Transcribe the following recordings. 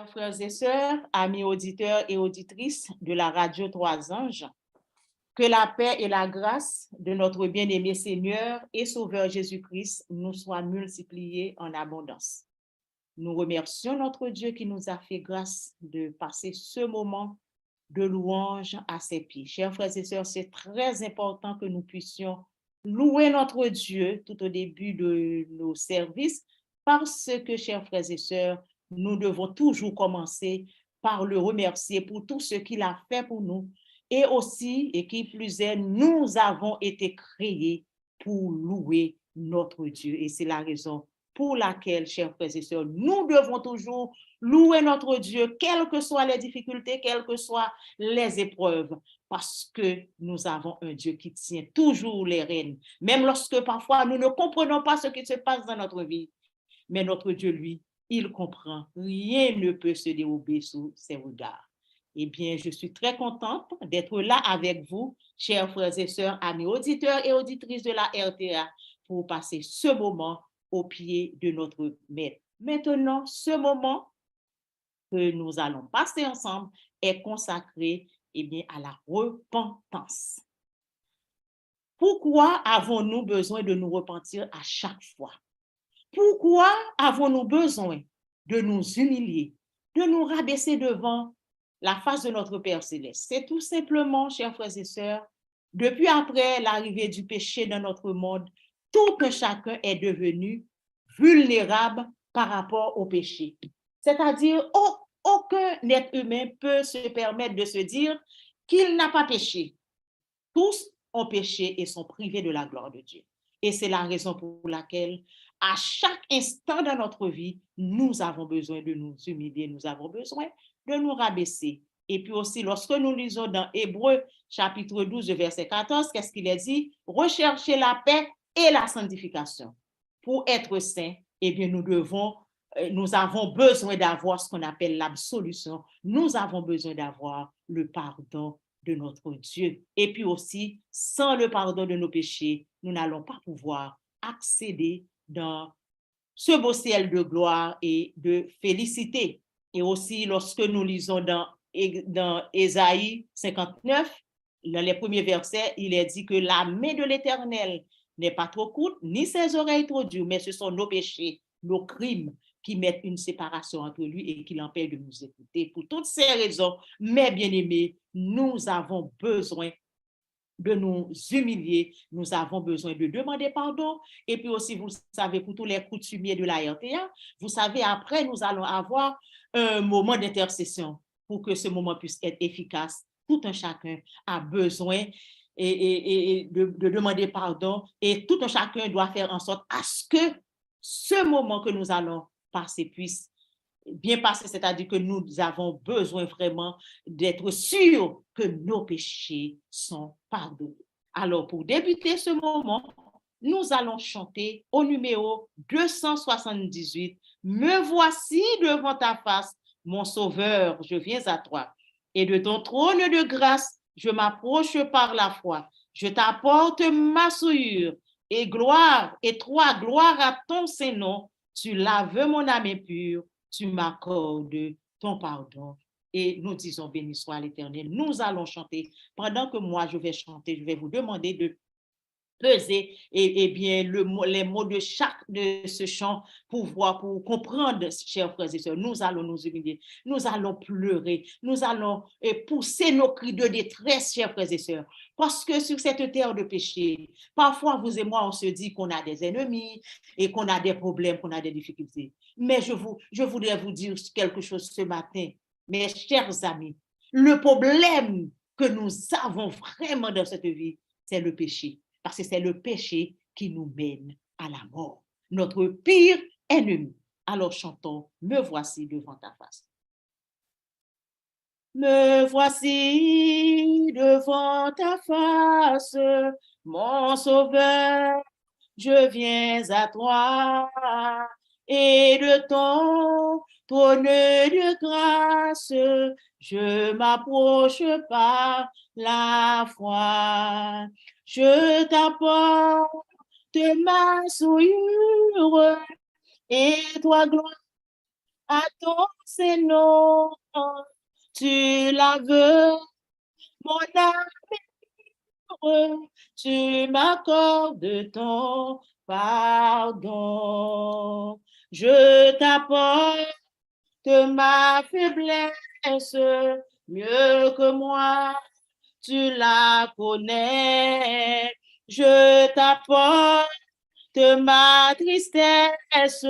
Chers frères et sœurs, amis auditeurs et auditrices de la radio Trois Anges, que la paix et la grâce de notre bien-aimé Seigneur et Sauveur Jésus-Christ nous soient multipliées en abondance. Nous remercions notre Dieu qui nous a fait grâce de passer ce moment de louange à ses pieds. Chers frères et sœurs, c'est très important que nous puissions louer notre Dieu tout au début de nos services parce que, chers frères et sœurs, nous devons toujours commencer par le remercier pour tout ce qu'il a fait pour nous. Et aussi, et qui plus est, nous avons été créés pour louer notre Dieu. Et c'est la raison pour laquelle, chers frères et sœurs, nous devons toujours louer notre Dieu, quelles que soient les difficultés, quelles que soient les épreuves, parce que nous avons un Dieu qui tient toujours les rênes, même lorsque parfois nous ne comprenons pas ce qui se passe dans notre vie. Mais notre Dieu, lui, il comprend. Rien ne peut se dérober sous ses regards. Eh bien, je suis très contente d'être là avec vous, chers frères et sœurs, amis auditeurs et auditrices de la RTA, pour passer ce moment au pied de notre Maître. Maintenant, ce moment que nous allons passer ensemble est consacré à la repentance. Pourquoi avons-nous besoin de nous repentir à chaque fois? Pourquoi avons-nous besoin de nous humilier, de nous rabaisser devant la face de notre Père céleste? C'est tout simplement, chers frères et sœurs, depuis après l'arrivée du péché dans notre monde, tout un chacun est devenu vulnérable par rapport au péché. C'est-à-dire, aucun être humain peut se permettre de se dire qu'il n'a pas péché. Tous ont péché et sont privés de la gloire de Dieu. Et c'est la raison pour laquelle, à chaque instant de notre vie, nous avons besoin de nous humilier, nous avons besoin de nous rabaisser. Et puis aussi, lorsque nous lisons dans Hébreux, chapitre 12, verset 14, qu'est-ce qu'il est dit? Rechercher la paix et la sanctification. Pour être saints, eh bien, nous avons besoin d'avoir ce qu'on appelle l'absolution. Nous avons besoin d'avoir le pardon de notre Dieu. Et puis aussi, sans le pardon de nos péchés, nous n'allons pas pouvoir accéder dans ce beau ciel de gloire et de félicité. Et aussi, lorsque nous lisons dans Ésaïe 59, dans les premiers versets, il est dit que la main de l'Éternel n'est pas trop courte, ni ses oreilles trop dures, mais ce sont nos péchés, nos crimes qui mettent une séparation entre lui et qui l'empêchent de nous écouter. Pour toutes ces raisons, mes bien-aimés, nous avons besoin de nous humilier, nous avons besoin de demander pardon. Et puis aussi, vous savez, pour tous les coutumiers de la RTA, vous savez, après, nous allons avoir un moment d'intercession pour que ce moment puisse être efficace. Tout un chacun a besoin de demander pardon et tout un chacun doit faire en sorte à ce que ce moment que nous allons passer puisse bien passer, c'est-à-dire que nous avons besoin vraiment d'être sûrs que nos péchés sont pardonnés. Alors, pour débuter ce moment, nous allons chanter au numéro 278, « Me voici devant ta face, mon Sauveur, je viens à toi. Et de ton trône de grâce, je m'approche par la foi. Je t'apporte ma souillure et gloire, et toi, gloire à ton Saint-Nom. Tu laves mon âme impure, tu m'accordes ton pardon. » Et nous disons, béni soit l'Éternel. Nous allons chanter. Pendant que moi, je vais chanter, je vais vous demander de peser bien les mots de ce chant pour comprendre, chers frères et sœurs. Nous allons nous humilier, nous allons pleurer, nous allons pousser nos cris de détresse, chers frères et sœurs, parce que sur cette terre de péché, parfois vous et moi, on se dit qu'on a des ennemis et qu'on a des problèmes, qu'on a des difficultés. Mais je voudrais vous dire quelque chose ce matin, mes chers amis. Le problème que nous avons vraiment dans cette vie, c'est le péché. Parce que c'est le péché qui nous mène à la mort. Notre pire ennemi. Alors chantons, me voici devant ta face. Me voici devant ta face, mon Sauveur, je viens à toi, et de ton trône de grâce, je m'approche par la foi. Je t'apporte ma souillure, et toi, gloire à ton Seigneur, tu la veux, mon âme heureux, tu m'accordes ton pardon. Je t'apporte ma faiblesse, mieux que moi, tu la connais. Je t'apporte ma tristesse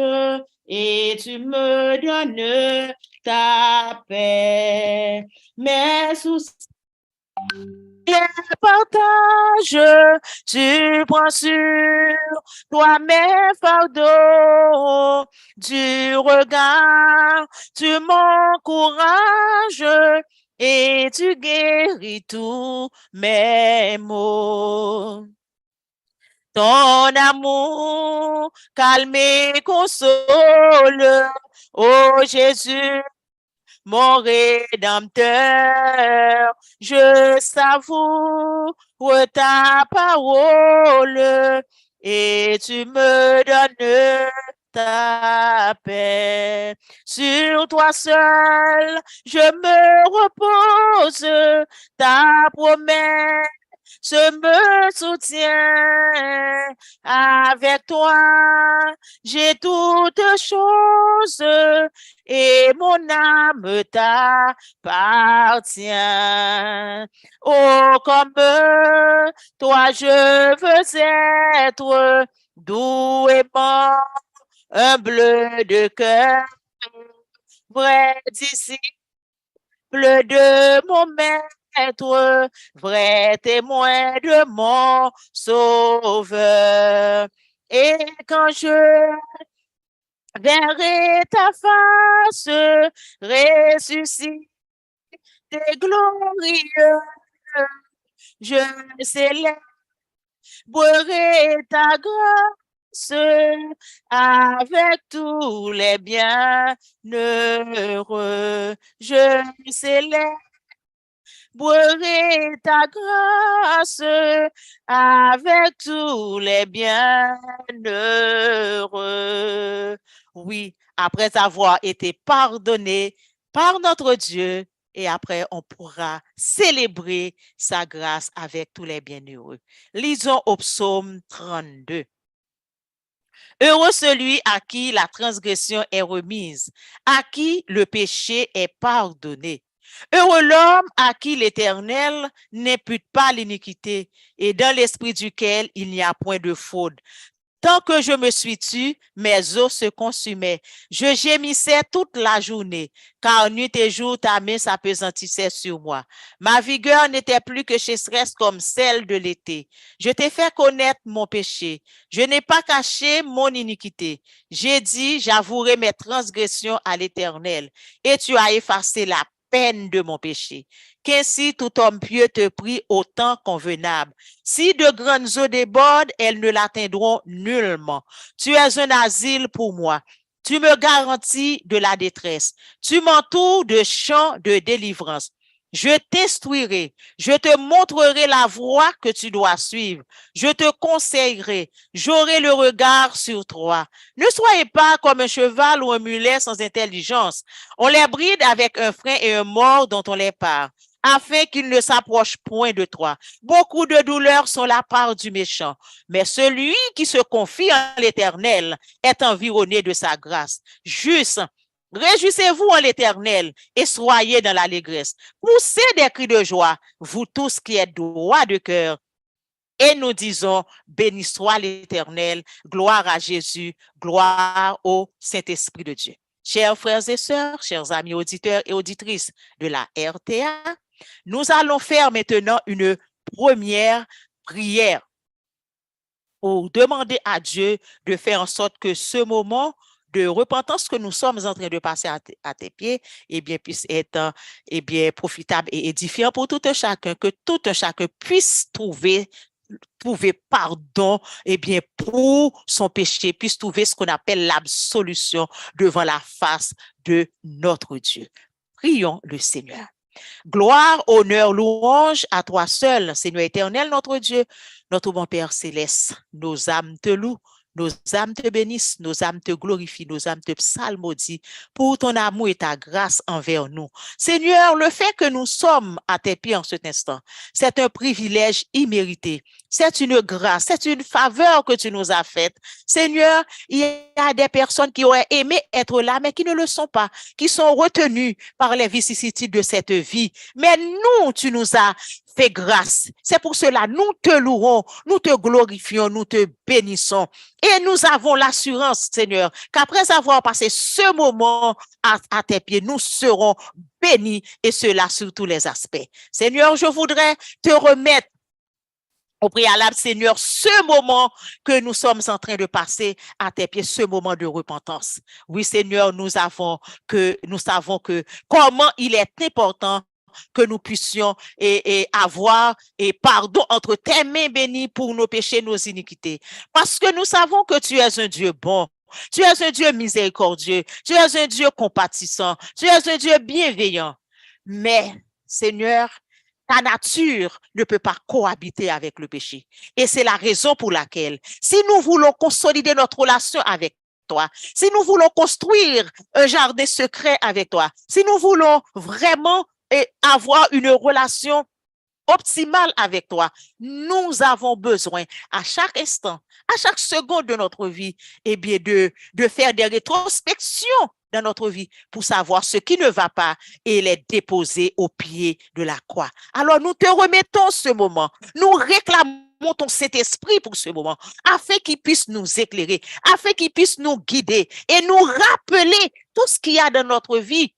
et tu me donnes ta paix. Mes soucis partage, tu prends sur toi mes fardeaux du regard, tu m'encourages et tu guéris tous mes maux. Ton amour calme et console, ô Jésus, mon Rédempteur, je savoure ta parole et tu me donnes ta paix. Sur toi seul, je me repose, ta promesse me soutient. Avec toi, j'ai toutes choses et mon âme t'appartient. Oh, comme toi, je veux être doux et bon, humble de cœur, vrai disciple de mon maître, vrai témoin de mon sauveur. Et quand je verrai ta face ressuscité glorieux, je célébrerai ta grâce avec tous les bienheureux. Je célébrerai ta grâce avec tous les bienheureux. Oui, après avoir été pardonné par notre Dieu, et après on pourra célébrer sa grâce avec tous les bienheureux. Lisons au psaume 32. Heureux celui à qui la transgression est remise, à qui le péché est pardonné. Heureux l'homme à qui l'Éternel n'impute pas l'iniquité et dans l'esprit duquel il n'y a point de faute. Tant que je me suis tue, mes os se consumaient. Je gémissais toute la journée, car nuit et jour ta main s'appesantissait sur moi. Ma vigueur n'était plus que chasseresse comme celle de l'été. Je t'ai fait connaître mon péché. Je n'ai pas caché mon iniquité. J'ai dit, j'avouerai mes transgressions à l'Éternel, et tu as effacé la peine de mon péché. Qu'ainsi tout homme pieux te prie au temps convenable. Si de grandes eaux débordent, elles ne l'atteindront nullement. Tu es un asile pour moi. Tu me garantis de la détresse. Tu m'entoures de chants de délivrance. Je t'instruirai, je te montrerai la voie que tu dois suivre. Je te conseillerai, j'aurai le regard sur toi. Ne soyez pas comme un cheval ou un mulet sans intelligence. On les bride avec un frein et un mors dont on les part, afin qu'ils ne s'approchent point de toi. Beaucoup de douleurs sont la part du méchant, mais celui qui se confie en l'Éternel est environné de sa grâce. Juste, réjouissez-vous en l'Éternel et soyez dans l'allégresse. Poussez des cris de joie, vous tous qui êtes droits de cœur. Et nous disons, béni soit l'Éternel, gloire à Jésus, gloire au Saint-Esprit de Dieu. Chers frères et sœurs, chers amis auditeurs et auditrices de la RTA, nous allons faire maintenant une première prière pour demander à Dieu de faire en sorte que ce moment de repentance que nous sommes en train de passer à tes pieds, eh bien, puisse être, eh bien, profitable et édifiant pour tout un chacun, que tout un chacun puisse trouver pardon, eh bien, pour son péché, puisse trouver ce qu'on appelle l'absolution devant la face de notre Dieu. Prions le Seigneur. Gloire, honneur, louange à toi seul, Seigneur éternel, notre Dieu, notre bon Père céleste. Nos âmes te louent, Nos âmes te bénissent, nos âmes te glorifient, nos âmes te psalmodient pour ton amour et ta grâce envers nous. Seigneur, le fait que nous sommes à tes pieds en cet instant, c'est un privilège immérité. C'est une grâce, c'est une faveur que tu nous as faite. Seigneur, il y a des personnes qui auraient aimé être là, mais qui ne le sont pas, qui sont retenues par les vicissitudes de cette vie. Mais nous, tu nous as fait grâce. C'est pour cela, nous te louons, nous te glorifions, nous te bénissons. Et nous avons l'assurance, Seigneur, qu'après avoir passé ce moment à tes pieds, nous serons bénis, et cela sur tous les aspects. Seigneur, je voudrais te remettre au préalable, Seigneur, ce moment que nous sommes en train de passer à tes pieds, ce moment de repentance. Oui, Seigneur, nous savons que comment il est important que nous puissions avoir pardon entre tes mains bénies pour nos péchés, nos iniquités. Parce que nous savons que tu es un Dieu bon. Tu es un Dieu miséricordieux. Tu es un Dieu compatissant. Tu es un Dieu bienveillant. Mais, Seigneur, ta nature ne peut pas cohabiter avec le péché. Et c'est la raison pour laquelle, si nous voulons consolider notre relation avec toi, si nous voulons construire un jardin secret avec toi, si nous voulons vraiment avoir une relation optimale avec toi, nous avons besoin à chaque instant, à chaque seconde de notre vie, eh bien de faire des rétrospections dans notre vie pour savoir ce qui ne va pas et les déposer au pied de la croix. Alors nous te remettons ce moment, nous réclamons ton Saint-Esprit pour ce moment, afin qu'il puisse nous éclairer, afin qu'il puisse nous guider et nous rappeler tout ce qu'il y a dans notre vie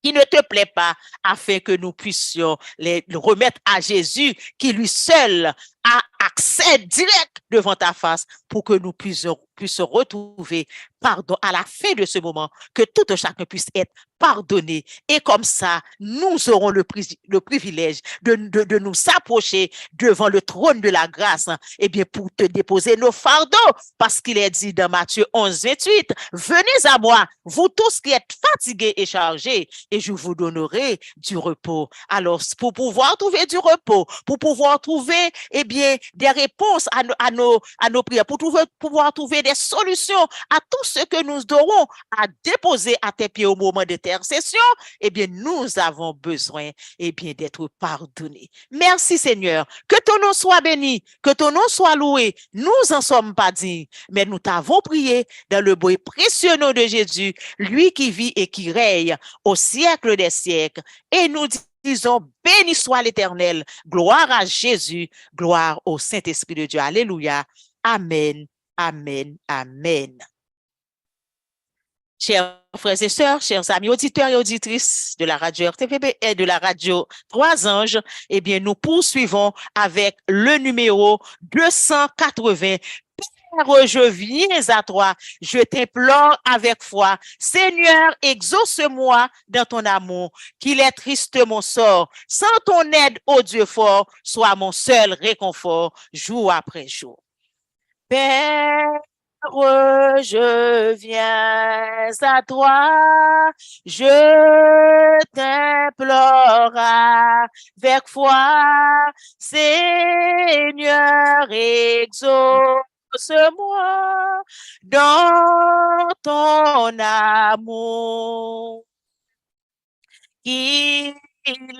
qui ne te plaît pas, afin que nous puissions les remettre à Jésus, qui lui seul a accès direct devant ta face, pour que nous puissions retrouver pardon à la fin de ce moment, que tout un chacun puisse être pardonné. Et comme ça, nous aurons le privilège de nous approcher devant le trône de la grâce, eh bien, pour te déposer nos fardeaux, parce qu'il est dit dans Matthieu 11, 28, venez à moi, vous tous qui êtes fatigués et chargés, et je vous donnerai du repos. Alors, pour pouvoir trouver du repos, pour pouvoir trouver, eh bien, des réponses à nos prières, pour pouvoir trouver des solutions à tout ce que nous aurons à déposer à tes pieds au moment d'intercession, eh bien, nous avons besoin, eh bien, d'être pardonnés. Merci, Seigneur. Que ton nom soit béni, que ton nom soit loué. Nous en sommes pas dignes, mais nous t'avons prié dans le beau et précieux nom de Jésus, lui qui vit et qui règne au siècle des siècles. Et nous disons, béni soit l'Éternel. Gloire à Jésus, gloire au Saint-Esprit de Dieu. Alléluia. Amen, amen, amen. Chers frères et sœurs, chers amis auditeurs et auditrices de la radio RTVB et de la radio Trois Anges, eh bien, nous poursuivons avec le numéro 280. Père, je viens à toi, je t'implore avec foi. Seigneur, exauce-moi dans ton amour, qu'il est triste mon sort. Sans ton aide, ô Dieu fort, sois mon seul réconfort, jour après jour. Père, je viens à toi, je t'implore avec foi, Seigneur, exauce-moi dans ton amour. Il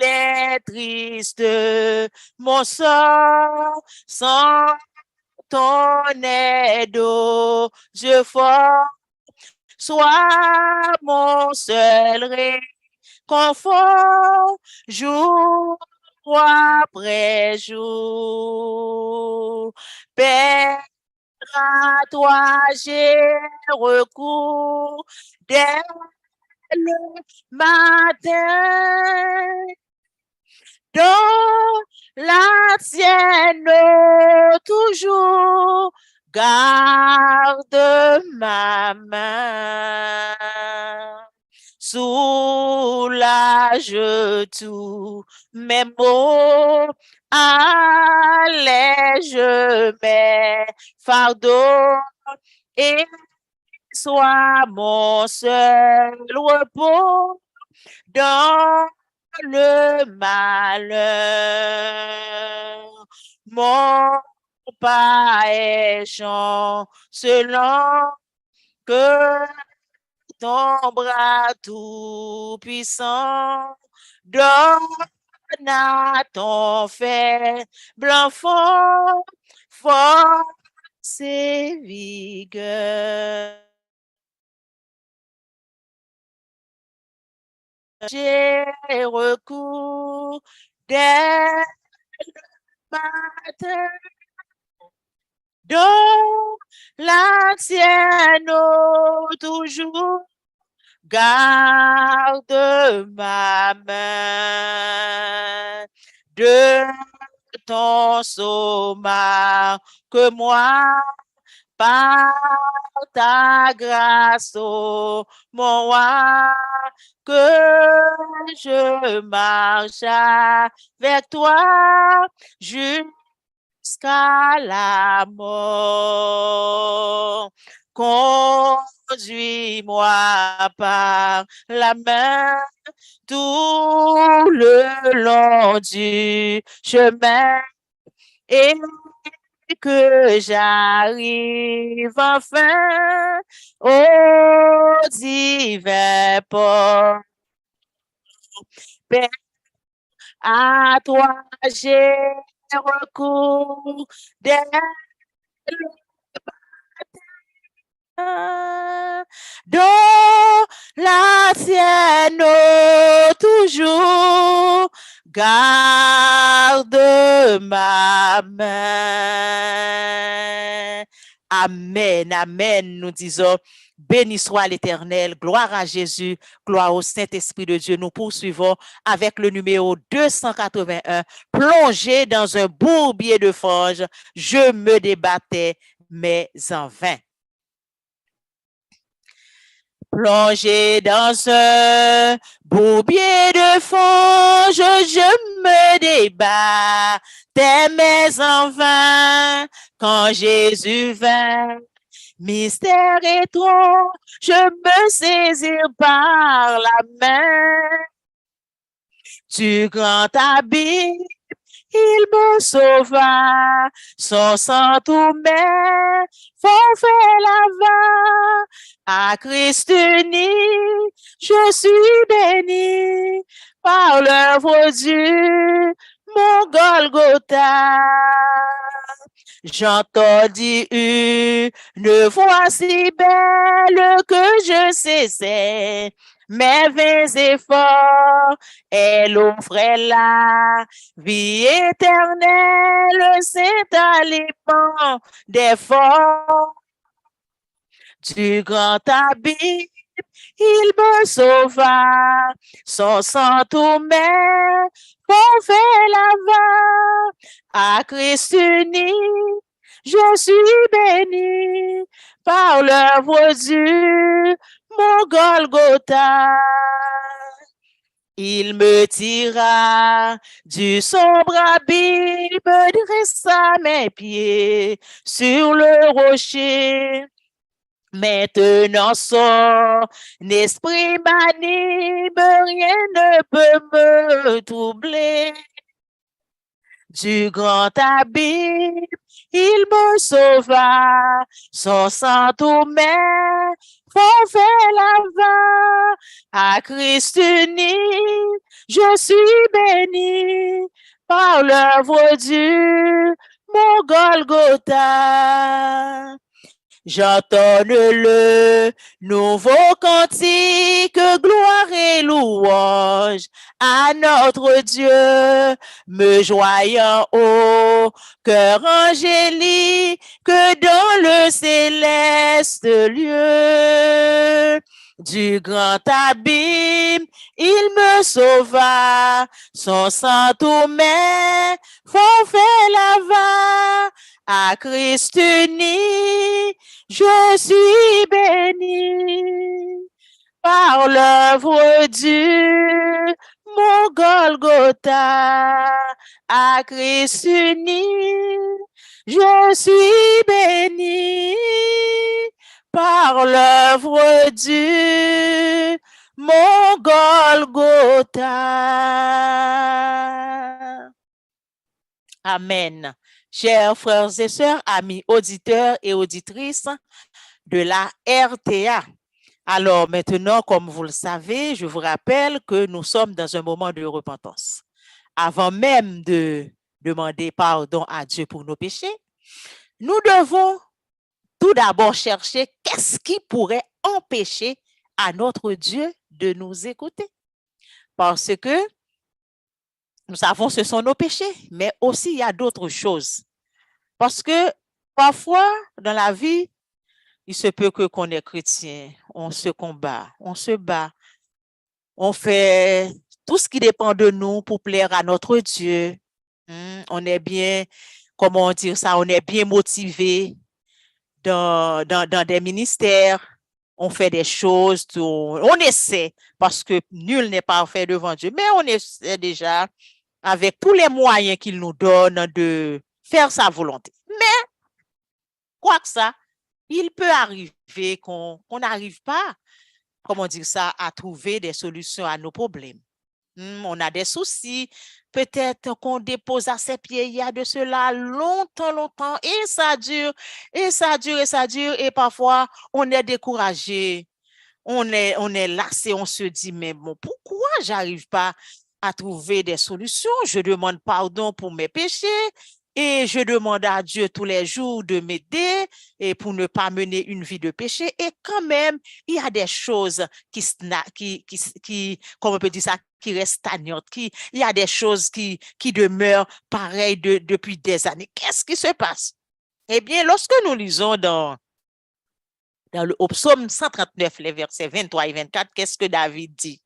est triste, mon sort, sans ton aide, ô Dieu fort, sois mon seul réconfort, jour après jour. Père, à toi j'ai recours dès le matin. Dans la tienne toujours, garde ma main. Soulage tous mes maux, allège mes fardeaux et sois mon seul repos dans le malheur. Mon pas échange, selon que ton bras tout-puissant donne à ton faible force et vigueur. J'ai recours dès le matin dans la tienne, ô toujours. Garde ma main de ton sommeil, que moi, par ta grâce, ô mon roi, que je marche avec toi jusqu'à la mort. Conduis-moi par la main tout le long du chemin et que j'arrive enfin au divin port. Père, à toi j'ai recours dès le dans la tienne, ô toujours, garde ma main. Amen, amen, nous disons. Béni soit l'Éternel, gloire à Jésus, gloire au Saint-Esprit de Dieu. Nous poursuivons avec le numéro 281, plongé dans un bourbier de forge, je me débattais, mais en vain. Plongé dans un bourbier de fange, je me débattais, mais en vain, quand Jésus vint. Mystère étrange, je me saisis par la main du grand abîme. Il me sauva, son sang tout met, forfait là-bas, à Christ uni, je suis béni par l'œuvre du mon Golgotha. J'entendis une voix si belle que je cessais mes vains efforts. Elle offrait la vie éternelle, c'est aliment des forts du grand abîme. Il me sauva, son sang tout met, fait là-bas, à Christ uni, je suis béni par l'œuvre du mon Golgotha. Il me tira du sombre abîme, dressa mes pieds sur le rocher. Maintenant son esprit m'anime, rien ne peut me troubler. Du grand abîme, il me sauva, son sang tout met, forfait là-bas, à Christ uni, je suis béni par l'œuvre du mon Golgotha. J'entends le nouveau cantique, gloire et louange à notre Dieu, me joignant au cœur angélique dans le céleste lieu. Du grand abîme, il me sauva, son sang tout met, forfait là-bas, à Christ uni, je suis béni par l'œuvre du mon Golgotha, à Christ uni, je suis béni par l'œuvre du mon Golgotha. Amen. Chers frères et sœurs, amis auditeurs et auditrices de la RTA. Alors maintenant, comme vous le savez, je vous rappelle que nous sommes dans un moment de repentance. Avant même de demander pardon à Dieu pour nos péchés, nous devons tout d'abord chercher qu'est-ce qui pourrait empêcher à notre Dieu de nous écouter. Parce que nous savons ce sont nos péchés, mais aussi il y a d'autres choses. Parce que parfois, dans la vie, il se peut que qu'on est chrétien, on se combat, on se bat, on fait tout ce qui dépend de nous pour plaire à notre Dieu. On est bien, comment dire ça, on est bien motivé dans des ministères, on fait des choses, on essaie, parce que nul n'est parfait devant Dieu, mais on essaie déjà avec tous les moyens qu'il nous donne de faire sa volonté. Mais, quoi que ça, il peut arriver qu'on n'arrive pas, comment dire ça, à trouver des solutions à nos problèmes. On a des soucis, peut-être qu'on dépose à ses pieds il y a de cela longtemps, et ça dure, et parfois on est découragé, on est lassé, on se dit, mais bon, pourquoi j'arrive pas à trouver des solutions? Je demande pardon pour mes péchés, et je demande à Dieu tous les jours de m'aider et pour ne pas mener une vie de péché. Et quand même, il y a des choses comme on peut dire ça, qui restent stagnantes, il y a des choses qui demeurent pareilles depuis des années. Qu'est-ce qui se passe? Eh bien, lorsque nous lisons dans le psaume 139, les versets 23 et 24, qu'est-ce que David dit?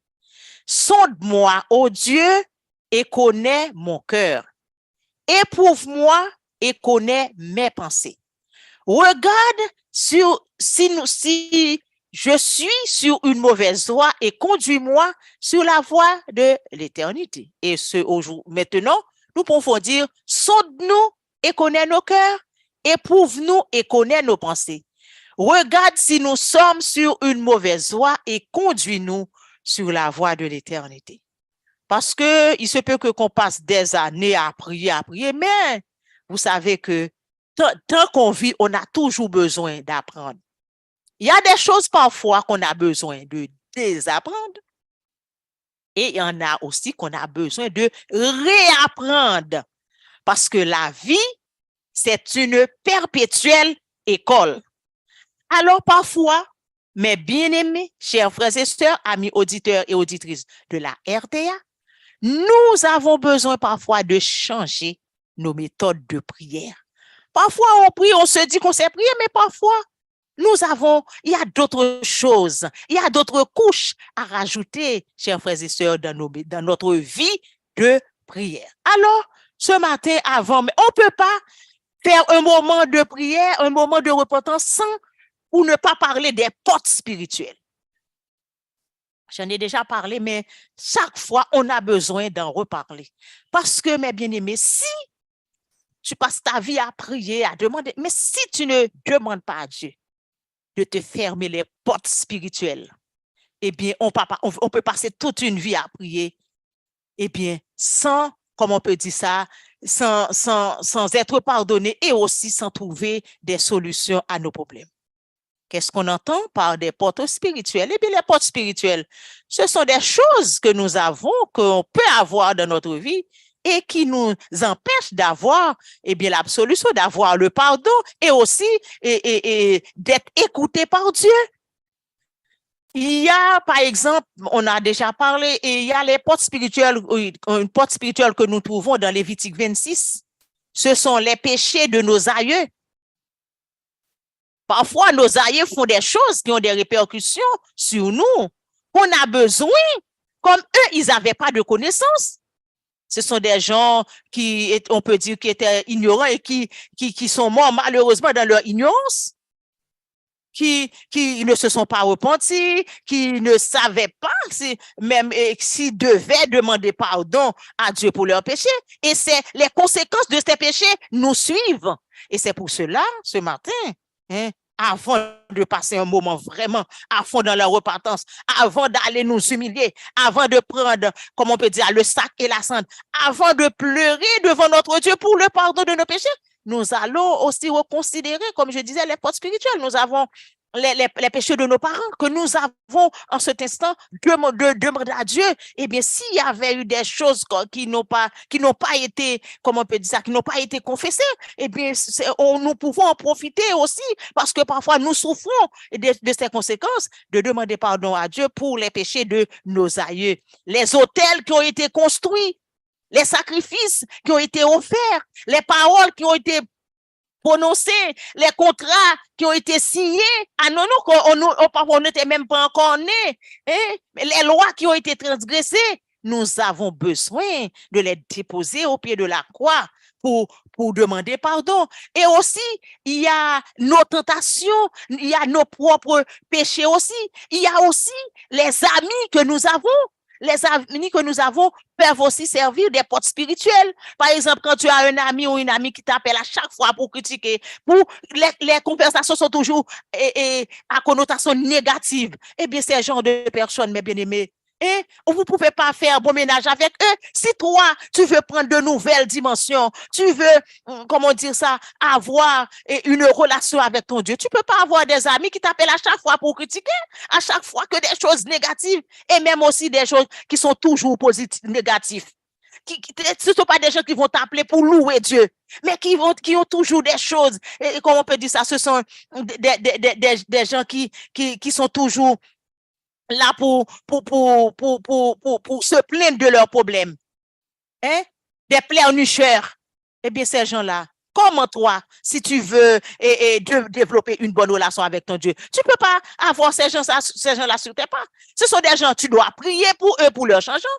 Sonde-moi, ô Dieu, et connais mon cœur. Éprouve-moi et connais mes pensées. Regarde si je suis sur une mauvaise voie et conduis-moi sur la voie de l'éternité. Et maintenant, nous pouvons dire, sonde-nous et connais nos cœurs, éprouve-nous et connais nos pensées. Regarde si nous sommes sur une mauvaise voie et conduis-nous sur la voie de l'éternité. Parce que il se peut qu'on passe des années à prier, mais vous savez que tant qu'on vit, on a toujours besoin d'apprendre. Il y a des choses parfois qu'on a besoin de désapprendre et il y en a aussi qu'on a besoin de réapprendre. Parce que la vie, c'est une perpétuelle école. Alors parfois, mes bien-aimés, chers frères et sœurs, amis auditeurs et auditrices de la RTA, nous avons besoin parfois de changer nos méthodes de prière. Parfois, on prie, on se dit qu'on sait prier, mais parfois, il y a d'autres choses, il y a d'autres couches à rajouter, chers frères et sœurs, dans notre vie de prière. Alors, ce matin, on ne peut pas faire un moment de prière, un moment de repentance ou ne pas parler des portes spirituelles. J'en ai déjà parlé, mais chaque fois, on a besoin d'en reparler. Parce que, mes bien-aimés, si tu passes ta vie à prier, à demander, mais si tu ne demandes pas à Dieu de te fermer les portes spirituelles, eh bien, on peut passer toute une vie à prier, eh bien, sans, comme on peut dire ça, sans être pardonné et aussi sans trouver des solutions à nos problèmes. Qu'est-ce qu'on entend par des portes spirituelles? Eh bien, les portes spirituelles, ce sont des choses que nous avons, qu'on peut avoir dans notre vie et qui nous empêchent d'avoir, eh bien, l'absolution, d'avoir le pardon et aussi d'être écoutés par Dieu. Il y a, par exemple, on a déjà parlé, et il y a les portes spirituelles, une porte spirituelle que nous trouvons dans Lévitique 26. Ce sont les péchés de nos aïeux. Parfois, nos aïeux font des choses qui ont des répercussions sur nous. On a besoin, comme eux, ils n'avaient pas de connaissances. Ce sont des gens qui, on peut dire, qui étaient ignorants et qui sont morts malheureusement dans leur ignorance, qui ne se sont pas repentis, qui ne savaient pas même s'ils devaient demander pardon à Dieu pour leurs péchés. Et c'est les conséquences de ces péchés nous suivent. Et c'est pour cela, ce matin, avant de passer un moment vraiment à fond dans la repentance, avant d'aller nous humilier, avant de prendre, comme on peut dire, le sac et la cendre, avant de pleurer devant notre Dieu pour le pardon de nos péchés, nous allons aussi reconsidérer, comme je disais, les portes spirituelles. Nous avons les péchés de nos parents que nous avons en cet instant demander à Dieu. Eh bien, s'il y avait eu des choses qui n'ont pas été, comment on peut dire ça, qui n'ont pas été confessées, eh bien, nous pouvons en profiter aussi parce que parfois nous souffrons de ces conséquences, de demander pardon à Dieu pour les péchés de nos aïeux. Les autels qui ont été construits, les sacrifices qui ont été offerts, les paroles qui ont été prononcées, les contrats qui ont été signés, on n'était même pas encore nés, les lois qui ont été transgressées, nous avons besoin de les déposer au pied de la croix pour demander pardon. Et aussi, il y a nos tentations, il y a nos propres péchés aussi, il y a aussi les amis que nous avons. Les amis que nous avons peuvent aussi servir des portes spirituelles. Par exemple, quand tu as un ami ou une amie qui t'appelle à chaque fois pour critiquer, les conversations sont toujours à connotation négative. Eh bien, ces genres de personnes, mes bien-aimés, vous ne pouvez pas faire bon ménage avec eux. Si toi, tu veux prendre de nouvelles dimensions, tu veux, comment dire ça, avoir une relation avec ton Dieu, tu ne peux pas avoir des amis qui t'appellent à chaque fois pour critiquer, à chaque fois que des choses négatives, et même aussi des choses qui sont toujours positives, négatives. Ce ne sont pas des gens qui vont t'appeler pour louer Dieu, mais qui ont toujours des choses, et comment on peut dire ça, ce sont des gens qui sont toujours là pour se plaindre de leurs problèmes. Des pleurnicheurs. Eh bien, ces gens-là, comment toi, si tu veux développer une bonne relation avec ton Dieu, tu ne peux pas avoir ces gens-là sur tes pas. Ce sont des gens, tu dois prier pour eux, pour leur changement.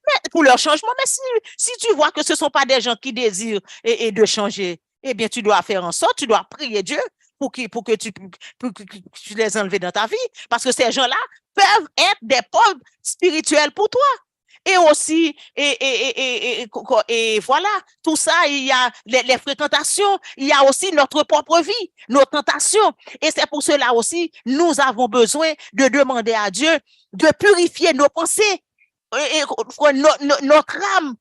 Mais si tu vois que ce ne sont pas des gens qui désirent de changer, eh bien, tu dois faire en sorte, tu dois prier Dieu pour que tu les enleves dans ta vie. Parce que ces gens-là peuvent être des pauvres spirituels pour toi. Et aussi, et voilà, tout ça, il y a les fréquentations, il y a aussi notre propre vie, nos tentations. Et c'est pour cela aussi, nous avons besoin de demander à Dieu de purifier nos pensées, notre âme,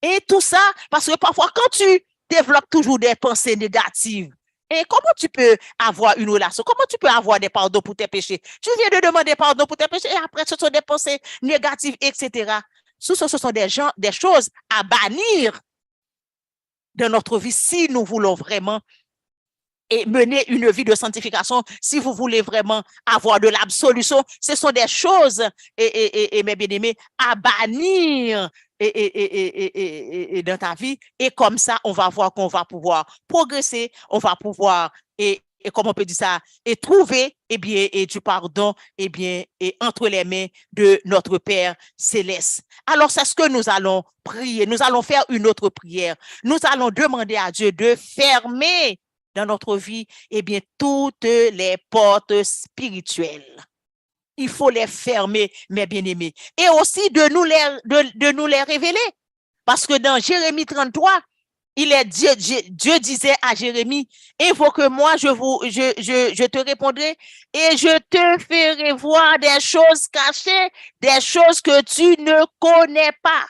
et tout ça, parce que parfois, quand tu développes toujours des pensées négatives, et comment tu peux avoir une relation? Comment tu peux avoir des pardons pour tes péchés? Tu viens de demander pardon pour tes péchés et après, ce sont des pensées négatives, etc. Ce sont des choses à bannir de notre vie si nous voulons vraiment mener une vie de sanctification, si vous voulez vraiment avoir de l'absolution. Ce sont des choses, mes bien-aimés, à bannir dans ta vie, et comme ça, on va voir qu'on va pouvoir progresser, on va pouvoir, et comment on peut dire ça, et trouver, du pardon, entre les mains de notre Père Céleste. Alors, c'est ce que nous allons prier. Nous allons faire une autre prière. Nous allons demander à Dieu de fermer dans notre vie, toutes les portes spirituelles. Il faut les fermer, mes bien-aimés. Et aussi de nous les révéler. Parce que dans Jérémie 33, Dieu disait à Jérémie, invoque-moi, je te répondrai et je te ferai voir des choses cachées, des choses que tu ne connais pas.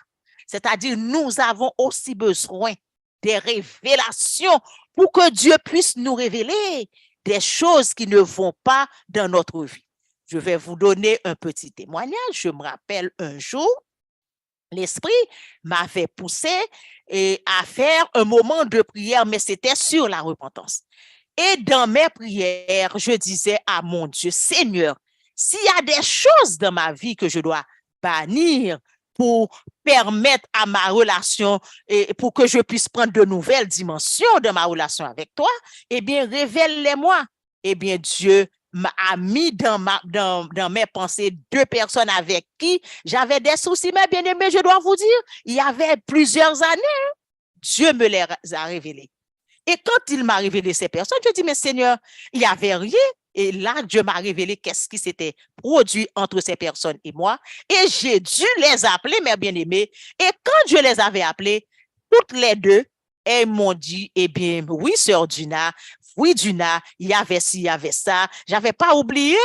C'est-à-dire, nous avons aussi besoin des révélations pour que Dieu puisse nous révéler des choses qui ne vont pas dans notre vie. Je vais vous donner un petit témoignage. Je me rappelle un jour, l'Esprit m'avait poussé à faire un moment de prière, mais c'était sur la repentance. Et dans mes prières, je disais à mon Dieu, Seigneur, s'il y a des choses dans ma vie que je dois bannir pour permettre à ma relation et pour que je puisse prendre de nouvelles dimensions de ma relation avec toi, révèle-les-moi. Dieu m'a mis dans mes pensées 2 personnes avec qui j'avais des soucis, mais bien aimé, je dois vous dire, il y avait plusieurs années, Dieu me les a révélés. Et quand il m'a révélé ces personnes, je dis, mais Seigneur, il n'y avait rien. Et là, Dieu m'a révélé qu'est-ce qui s'était produit entre ces personnes et moi. Et j'ai dû les appeler, mes bien-aimés. Et quand je les avais appelés, toutes les 2, elles m'ont dit, oui, sœur Dina, oui, Duna, il y avait ci, il y avait ça. J'avais pas oublié.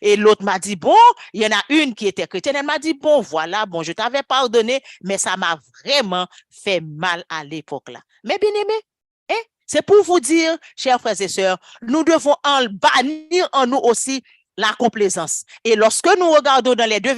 Et l'autre m'a dit, bon, il y en a une qui était chrétienne. Elle m'a dit, bon, voilà, bon, je t'avais pardonné, mais ça m'a vraiment fait mal à l'époque là. Mais bien aimé, hein, c'est pour vous dire, chers frères et sœurs, nous devons en bannir en nous aussi la complaisance. Et lorsque nous regardons dans les deux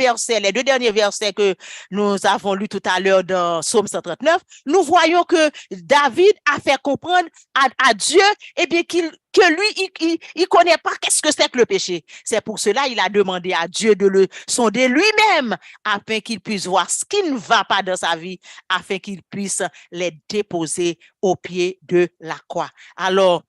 derniers versets que nous avons lus tout à l'heure dans Psaume 139, nous voyons que David a fait comprendre à Dieu, eh bien, que lui, il connaît pas qu'est-ce que c'est que le péché. C'est pour cela il a demandé à Dieu de le sonder lui-même afin qu'il puisse voir ce qui ne va pas dans sa vie, afin qu'il puisse les déposer au pied de la croix. Alors,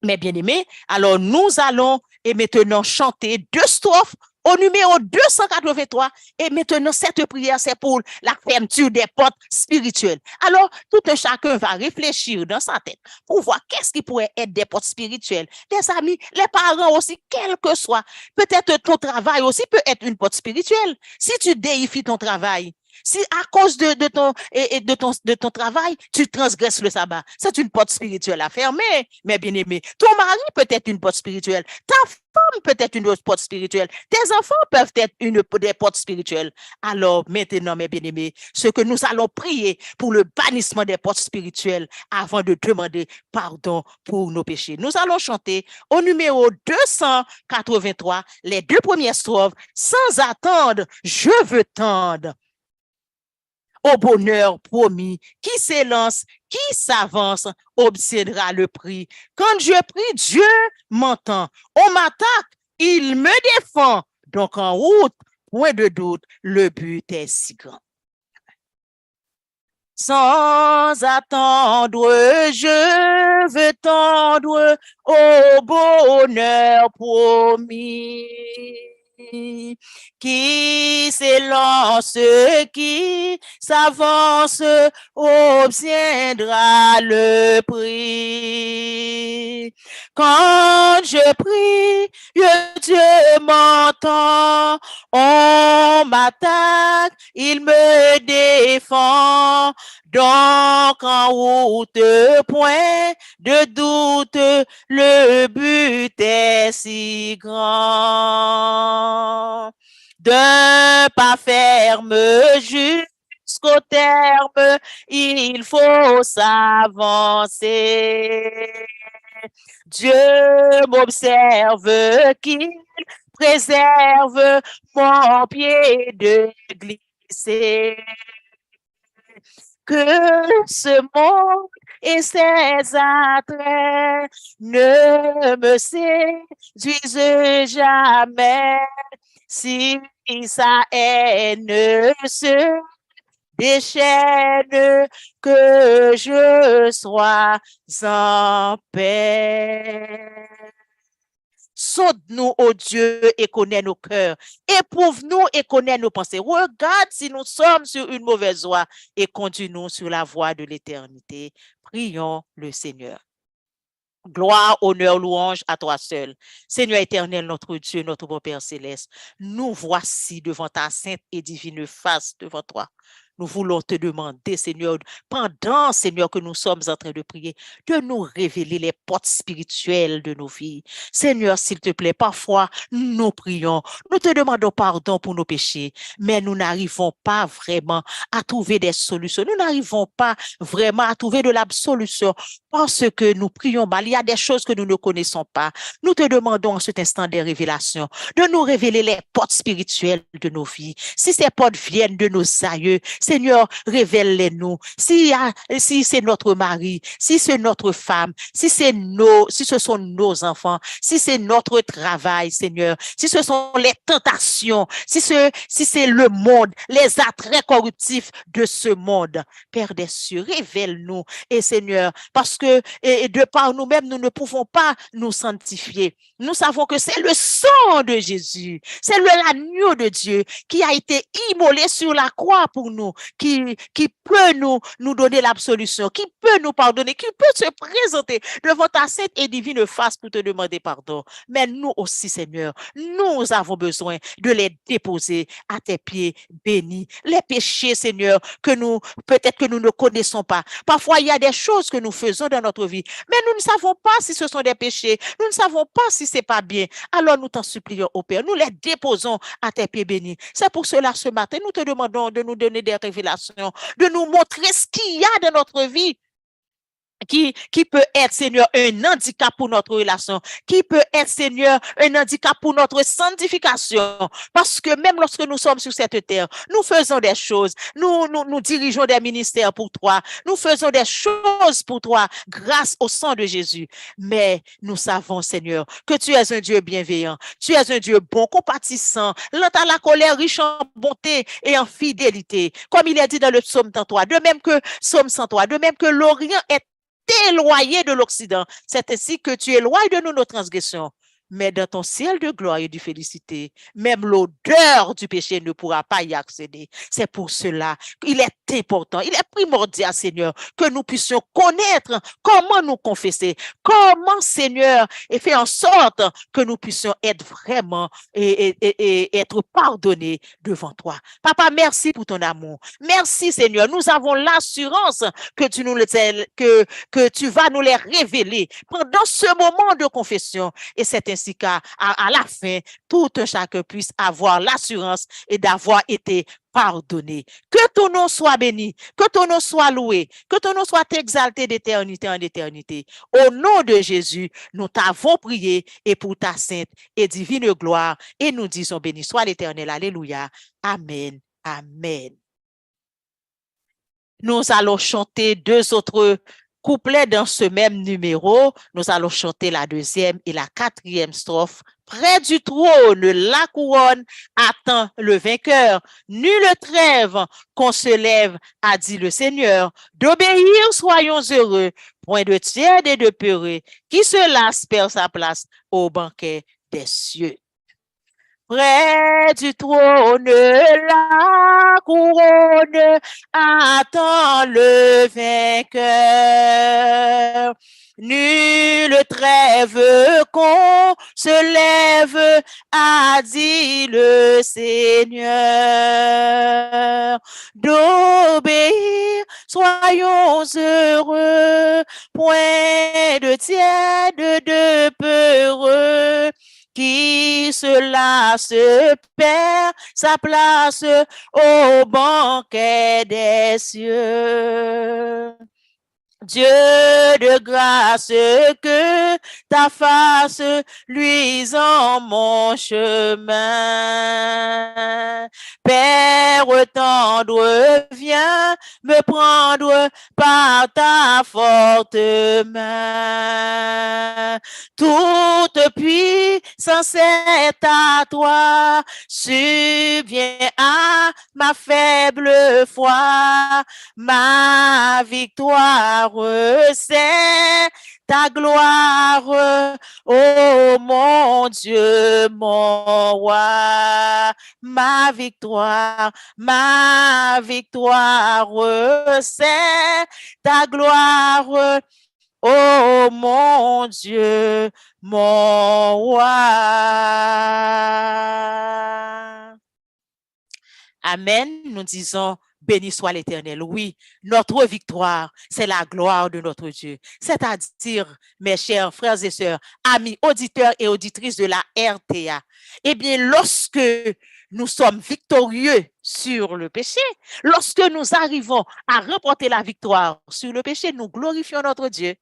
mes bien-aimés, alors nous allons et maintenant chanter 2 strophes au numéro 283. Et maintenant, cette prière, c'est pour la fermeture des portes spirituelles. Alors, tout un chacun va réfléchir dans sa tête pour voir qu'est-ce qui pourrait être des portes spirituelles. Des amis, les parents aussi, quel que soit. Peut-être ton travail aussi peut être une porte spirituelle. Si tu déifies ton travail, si à cause de ton travail, tu transgresses le sabbat, c'est une porte spirituelle à fermer, mes bien-aimés. Ton mari peut être une porte spirituelle. Ta femme peut être une autre porte spirituelle. Tes enfants peuvent être des portes spirituelles. Alors maintenant, mes bien-aimés, ce que nous allons prier pour le bannissement des portes spirituelles avant de demander pardon pour nos péchés. Nous allons chanter au numéro 283, les 2 premières strophes. Sans attendre, je veux tendre au bonheur promis, qui s'élance, qui s'avance, obtiendra le prix. Quand je prie, Dieu m'entend. On m'attaque, il me défend. Donc en route, point de doute, le but est si grand. Sans attendre, je veux tendre au bonheur promis. Qui s'élance, qui s'avance, obtiendra le prix. Quand je prie, Dieu m'entend, on m'attaque, il me défend. Donc en route, point de doute, le but est si grand. D'un pas ferme jusqu'au terme, il faut s'avancer. Dieu m'observe, qu'il préserve mon pied de glisser. Que ce monde et ses attraits ne me séduisent jamais. Si sa haine se déchaîne, que je sois en paix. Sonde-nous, ô Dieu, et connais nos cœurs. Éprouve-nous et connais nos pensées. Regarde si nous sommes sur une mauvaise voie et conduis-nous sur la voie de l'éternité. Prions le Seigneur. Gloire, honneur, louange à toi seul. Seigneur éternel, notre Dieu, notre bon Père céleste, nous voici devant ta sainte et divine face devant toi. Nous voulons te demander, Seigneur, pendant, Seigneur, que nous sommes en train de prier, de nous révéler les portes spirituelles de nos vies. Seigneur, s'il te plaît, parfois, nous prions, nous te demandons pardon pour nos péchés, mais nous n'arrivons pas vraiment à trouver des solutions. Nous n'arrivons pas vraiment à trouver de l'absolution parce que nous prions mal. Il y a des choses que nous ne connaissons pas. Nous te demandons en cet instant des révélations, de nous révéler les portes spirituelles de nos vies. Si ces portes viennent de nos aïeux, Seigneur, révèle-les-nous. Si c'est notre mari, si c'est notre femme, si ce sont nos enfants, si c'est notre travail, Seigneur, si ce sont les tentations, si c'est le monde, les attraits corruptifs de ce monde, Père des cieux, révèle-nous. Et Seigneur, parce que de par nous-mêmes, nous ne pouvons pas nous sanctifier. Nous savons que c'est le sang de Jésus, c'est l'agneau de Dieu qui a été immolé sur la croix pour nous. qui peut nous donner l'absolution, qui peut nous pardonner, qui peut se présenter devant ta sainte et divine face pour te demander pardon. Mais nous aussi, Seigneur, nous avons besoin de les déposer à tes pieds bénis. Les péchés, Seigneur, peut-être que nous ne connaissons pas. Parfois, il y a des choses que nous faisons dans notre vie, mais nous ne savons pas si ce sont des péchés. Nous ne savons pas si c'est pas bien. Alors, nous t'en supplions, au Père. Nous les déposons à tes pieds bénis. C'est pour cela, ce matin, nous te demandons de nous donner des révélations, de nous montrer ce qu'il y a dans notre vie qui peut être, Seigneur, un handicap pour notre relation, qui peut être, Seigneur, un handicap pour notre sanctification. Parce que même lorsque nous sommes sur cette terre, nous faisons des choses, nous dirigeons des ministères pour toi, nous faisons des choses pour toi grâce au sang de Jésus. Mais nous savons, Seigneur, que tu es un Dieu bienveillant, tu es un Dieu bon, compatissant, lent à la colère, riche en bonté et en fidélité. Comme il est dit dans le psaume 103, de même que psaume 103, de même que l'Orient est éloigné de l'Occident. C'est ainsi que tu éloignes de nous nos transgressions. Mais dans ton ciel de gloire et de félicité, même l'odeur du péché ne pourra pas y accéder. C'est pour cela qu'il est important, il est primordial, Seigneur, que nous puissions connaître comment nous confesser, comment, Seigneur, et faire en sorte que nous puissions être vraiment et être pardonnés devant toi. Papa, merci pour ton amour. Merci, Seigneur. Nous avons l'assurance que que tu vas nous les révéler pendant ce moment de confession. Et c'est ainsi qu'à la fin, tout un chacun puisse avoir l'assurance et d'avoir été pardonné. Que ton nom soit béni, que ton nom soit loué, que ton nom soit exalté d'éternité en éternité. Au nom de Jésus, nous t'avons prié et pour ta sainte et divine gloire. Et nous disons béni soit l'Éternel. Alléluia. Amen. Amen. Nous allons chanter deux autres couplets dans ce même numéro. Nous allons chanter la deuxième et la quatrième strophe. Près du trône, la couronne attend le vainqueur. Nulle trêve qu'on se lève, a dit le Seigneur. D'obéir, soyons heureux. Point de tiède et de peureux. Qui se lasse perd sa place au banquet des cieux. Près du trône, la couronne attend le vainqueur. Nulle trêve qu'on se lève, a dit le Seigneur. D'obéir, soyons heureux, point de tiède, de peureux. Qui cela se perd sa place au banquet des cieux. Dieu de grâce, que ta face luise en mon chemin. Père tendre, viens me prendre par ta forte main. Toute puissance est à toi, subviens à ma faible foi, ma victoire c'est ta gloire, oh mon Dieu, mon roi, ma victoire, c'est ta gloire, oh mon Dieu, mon roi. Amen, nous disons béni soit l'Éternel. Oui, notre victoire, c'est la gloire de notre Dieu. C'est-à-dire, mes chers frères et sœurs, amis, auditeurs et auditrices de la RTA, eh bien, lorsque nous sommes victorieux sur le péché, lorsque nous arrivons à remporter la victoire sur le péché, nous glorifions notre Dieu.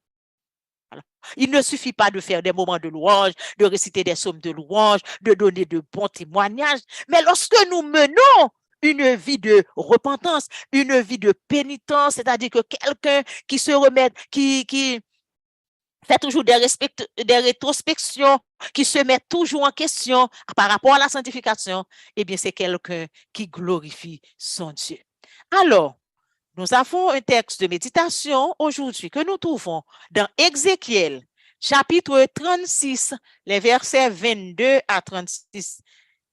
Alors, il ne suffit pas de faire des moments de louange, de réciter des psaumes de louange, de donner de bons témoignages, mais lorsque nous menons une vie de repentance, une vie de pénitence, c'est-à-dire que quelqu'un qui se remet, qui fait toujours des rétrospections, qui se met toujours en question par rapport à la sanctification, eh bien, c'est quelqu'un qui glorifie son Dieu. Alors, nous avons un texte de méditation aujourd'hui que nous trouvons dans Ézéchiel, chapitre 36, les versets 22 à 36.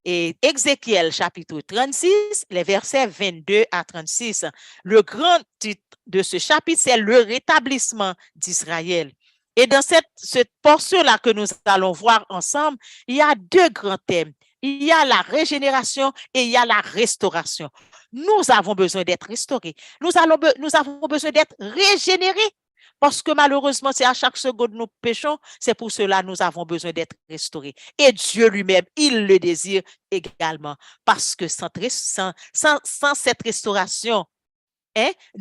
Et Ézéchiel chapitre 36, les versets 22 à 36. Le grand titre de ce chapitre, c'est le rétablissement d'Israël. Et dans cette portion-là que nous allons voir ensemble, il y a deux grands thèmes. Il y a la régénération et il y a la restauration. Nous avons besoin d'être restaurés. Nous avons besoin d'être régénérés. Parce que malheureusement, c'est à chaque seconde nous péchons, c'est pour cela que nous avons besoin d'être restaurés. Et Dieu lui-même, il le désire également. Parce que sans cette restauration,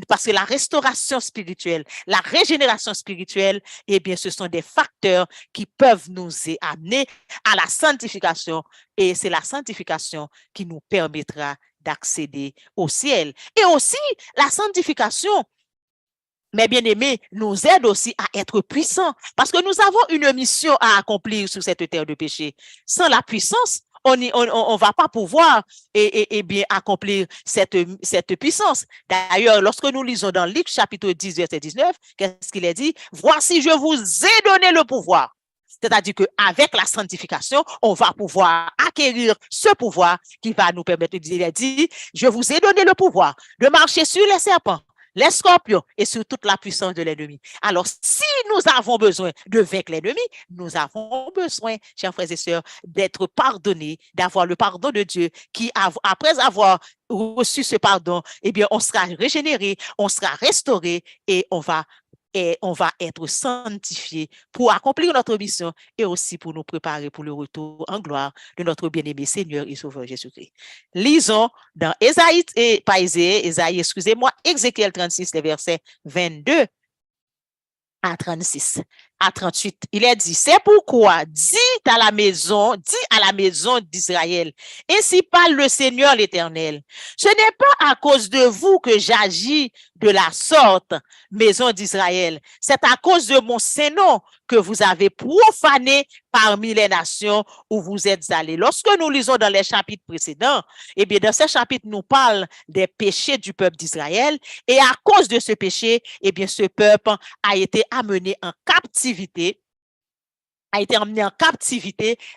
parce que la restauration spirituelle, la régénération spirituelle, eh bien, ce sont des facteurs qui peuvent nous amener à la sanctification. Et c'est la sanctification qui nous permettra d'accéder au ciel. Et aussi, la sanctification, mes bien-aimés, nous aide aussi à être puissants parce que nous avons une mission à accomplir sur cette terre de péché. Sans la puissance, on va pas pouvoir bien accomplir cette puissance. D'ailleurs, lorsque nous lisons dans Luc chapitre 10, verset 19, qu'est-ce qu'il est dit? Voici, je vous ai donné le pouvoir. C'est-à-dire qu'avec la sanctification, on va pouvoir acquérir ce pouvoir qui va nous permettre, il a dit, je vous ai donné le pouvoir de marcher sur les serpents, les scorpions et sur toute la puissance de l'ennemi. Alors, si nous avons besoin de vaincre l'ennemi, nous avons besoin, chers frères et sœurs, d'être pardonnés, d'avoir le pardon de Dieu qui, après avoir reçu ce pardon, eh bien, on sera régénéré, on sera restauré et on va être sanctifié pour accomplir notre mission et aussi pour nous préparer pour le retour en gloire de notre bien-aimé Seigneur et Sauveur Jésus-Christ. Lisons dans Ésaïe, excusez-moi, Ézéchiel 36, les versets 22 à 36, à 38. Il est dit, c'est pourquoi dis à la maison d'Israël, ainsi parle le Seigneur l'Éternel. Ce n'est pas à cause de vous que j'agis de la sorte, maison d'Israël. C'est à cause de mon Saint-Nom que vous avez profané parmi les nations où vous êtes allés. Lorsque nous lisons dans les chapitres précédents, eh bien, dans ces chapitres, nous parlons des péchés du peuple d'Israël. Et à cause de ce péché, eh bien, ce peuple a été amené en captivité,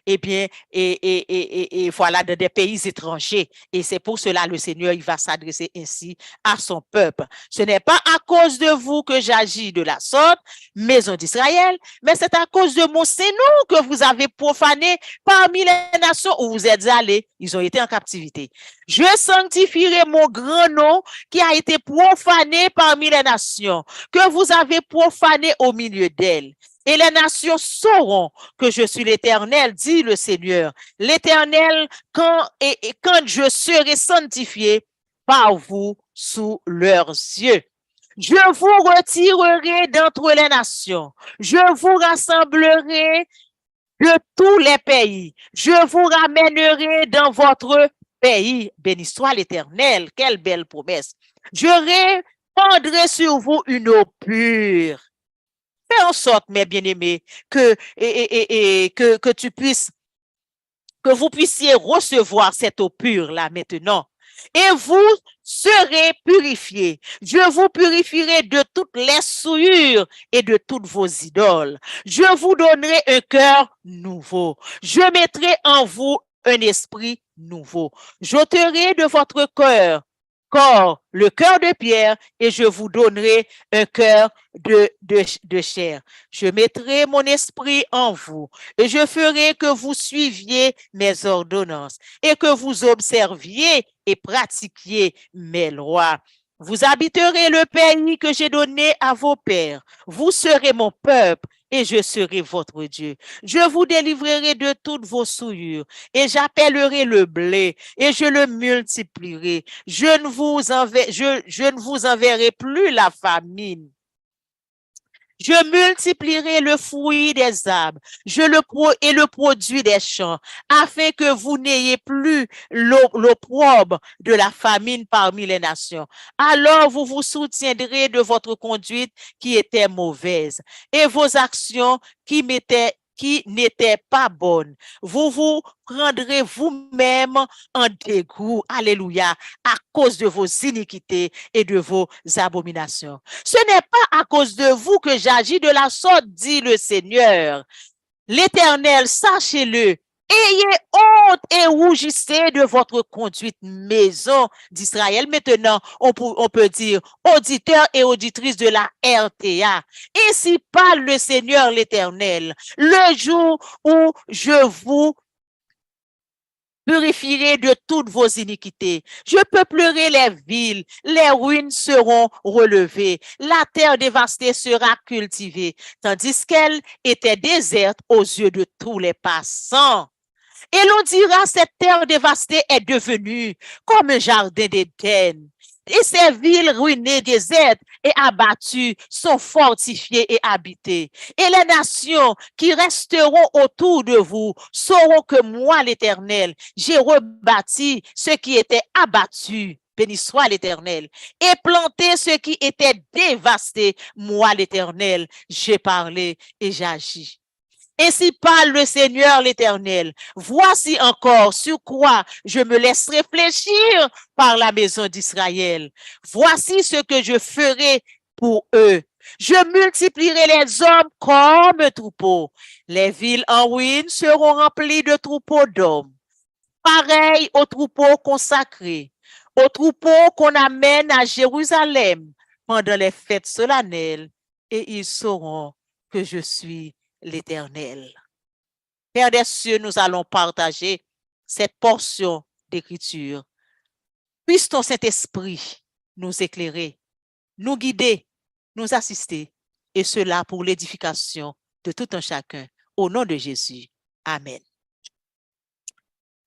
eh bien, et voilà, dans des pays étrangers. Et c'est pour cela le Seigneur, il va s'adresser ainsi à son peuple. Ce n'est pas à cause de vous que j'agis de la sorte, maison d'Israël, mais c'est à cause de mon Saint-Nom que vous avez profané parmi les nations où vous êtes allés. Ils ont été en captivité. Je sanctifierai mon grand nom qui a été profané parmi les nations, que vous avez profané au milieu d'elles. Et les nations sauront que je suis l'Éternel, dit le Seigneur. L'Éternel, quand je serai sanctifié par vous sous leurs yeux. Je vous retirerai d'entre les nations. Je vous rassemblerai de tous les pays. Je vous ramènerai dans votre pays. Béni soit l'Éternel. Quelle belle promesse. Je répandrai sur vous une eau pure. Fais en sorte, mes bien-aimés, que vous puissiez recevoir cette eau pure là maintenant. Et vous serez purifiés. Je vous purifierai de toutes les souillures et de toutes vos idoles. Je vous donnerai un cœur nouveau. Je mettrai en vous un esprit nouveau. J'ôterai de votre cœur le cœur de pierre, et je vous donnerai un cœur de chair. Je mettrai mon esprit en vous, et je ferai que vous suiviez mes ordonnances, et que vous observiez et pratiquiez mes lois. Vous habiterez le pays que j'ai donné à vos pères. Vous serez mon peuple et je serai votre Dieu. Je vous délivrerai de toutes vos souillures et j'appellerai le blé et je le multiplierai. Je ne vous enverrai plus la famine. Je multiplierai le fruit des arbres et le produit des champs, afin que vous n'ayez plus l'opprobre de la famine parmi les nations. Alors vous vous soutiendrez de votre conduite qui était mauvaise et vos actions qui n'étaient pas bonnes. Vous vous prendrez vous-même en dégoût, alléluia, à cause de vos iniquités et de vos abominations. Ce n'est pas à cause de vous que j'agis de la sorte, dit le Seigneur. L'Éternel, sachez-le, Ayez honte et rougissez de votre conduite, maison d'Israël. Maintenant, on peut dire auditeurs et auditrices de la RTA. Ainsi parle le Seigneur l'Éternel, le jour où je vous purifierai de toutes vos iniquités. Je peuplerai les villes, les ruines seront relevées, la terre dévastée sera cultivée, tandis qu'elle était déserte aux yeux de tous les passants. Et l'on dira, cette terre dévastée est devenue comme un jardin d'Éden. Et ces villes ruinées, désertes et abattues sont fortifiées et habitées. Et les nations qui resteront autour de vous sauront que moi, l'Éternel, j'ai rebâti ce qui était abattu. Béni soit l'Éternel. Et planté ce qui était dévasté. Moi, l'Éternel, j'ai parlé et j'agis. Ainsi parle le Seigneur l'Éternel. Voici encore sur quoi je me laisse réfléchir par la maison d'Israël. Voici ce que je ferai pour eux. Je multiplierai les hommes comme un troupeau. Les villes en ruine seront remplies de troupeaux d'hommes. Pareil aux troupeaux consacrés, aux troupeaux qu'on amène à Jérusalem pendant les fêtes solennelles, et ils sauront que je suis l'Éternel. Père des cieux, nous allons partager cette portion d'écriture. Puisse ton Saint-Esprit nous éclairer, nous guider, nous assister, et cela pour l'édification de tout un chacun. Au nom de Jésus. Amen.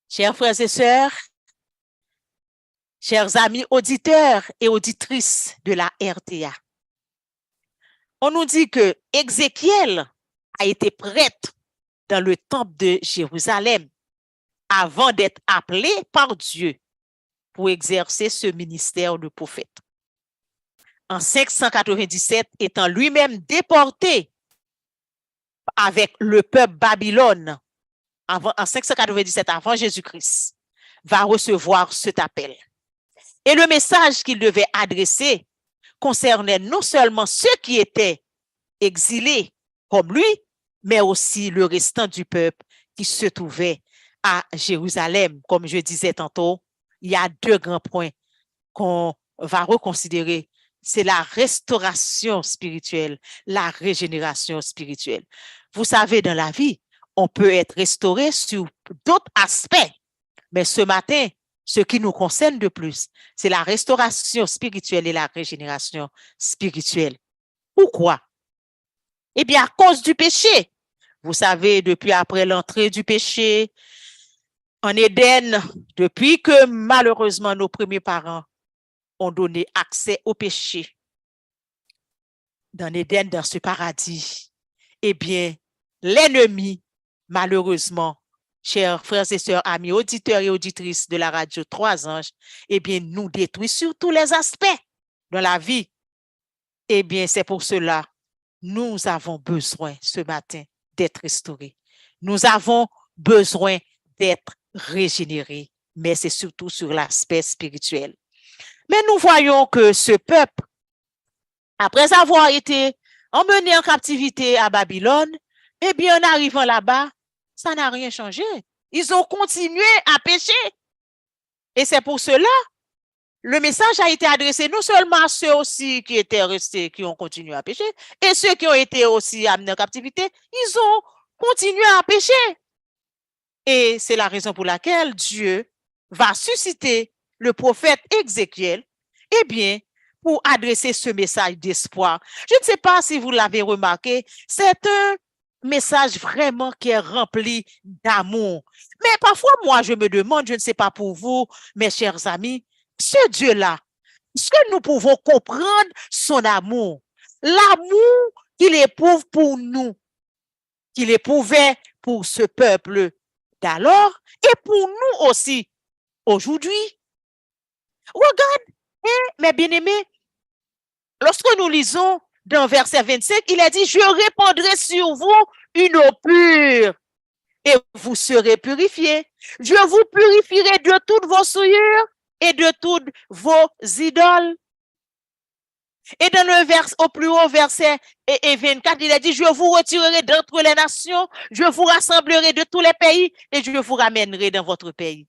Chers frères et sœurs, chers amis auditeurs et auditrices de la RTA, on nous dit que Ézéchiel a été prêtre dans le temple de Jérusalem avant d'être appelé par Dieu pour exercer ce ministère de prophète. En 597, étant lui-même déporté avec le peuple Babylone, en 597 avant Jésus-Christ, va recevoir cet appel. Et le message qu'il devait adresser concernait non seulement ceux qui étaient exilés comme lui, mais aussi le restant du peuple qui se trouvait à Jérusalem. Comme je disais tantôt, il y a deux grands points qu'on va reconsidérer. C'est la restauration spirituelle, la régénération spirituelle. Vous savez, dans la vie, on peut être restauré sur d'autres aspects, mais ce matin, ce qui nous concerne de plus, c'est la restauration spirituelle et la régénération spirituelle. Pourquoi? Eh bien, à cause du péché. Vous savez, depuis après l'entrée du péché en Éden, depuis que malheureusement nos premiers parents ont donné accès au péché dans l'Éden, dans ce paradis, eh bien, l'ennemi, malheureusement, chers frères et sœurs, amis, auditeurs et auditrices de la radio Trois Anges, eh bien, nous détruit sur tous les aspects de la vie. Eh bien, c'est pour cela, nous avons besoin ce matin d'être restaurés. Nous avons besoin d'être régénérés, mais c'est surtout sur l'aspect spirituel. Mais nous voyons que ce peuple, après avoir été emmené en captivité à Babylone, eh bien, en arrivant là-bas, ça n'a rien changé. Ils ont continué à pécher. Et c'est pour cela, le message a été adressé non seulement à ceux aussi qui étaient restés, qui ont continué à pécher, et ceux qui ont été aussi amenés en captivité, ils ont continué à pécher. Et c'est la raison pour laquelle Dieu va susciter le prophète Ézéchiel, eh bien, pour adresser ce message d'espoir. Je ne sais pas si vous l'avez remarqué, c'est un message vraiment qui est rempli d'amour. Mais parfois, moi, je me demande, je ne sais pas pour vous, mes chers amis, ce Dieu-là, est-ce que nous pouvons comprendre son amour? L'amour qu'il éprouve pour nous, qu'il éprouvait pour ce peuple d'alors et pour nous aussi aujourd'hui. Regarde, mes bien-aimés, lorsque nous lisons dans verset 25, il a dit, je répandrai sur vous une eau pure et vous serez purifiés. Je vous purifierai de toutes vos souillures et de toutes vos idoles. Et dans au plus haut verset et 24, il a dit, je vous retirerai d'entre les nations, je vous rassemblerai de tous les pays et je vous ramènerai dans votre pays.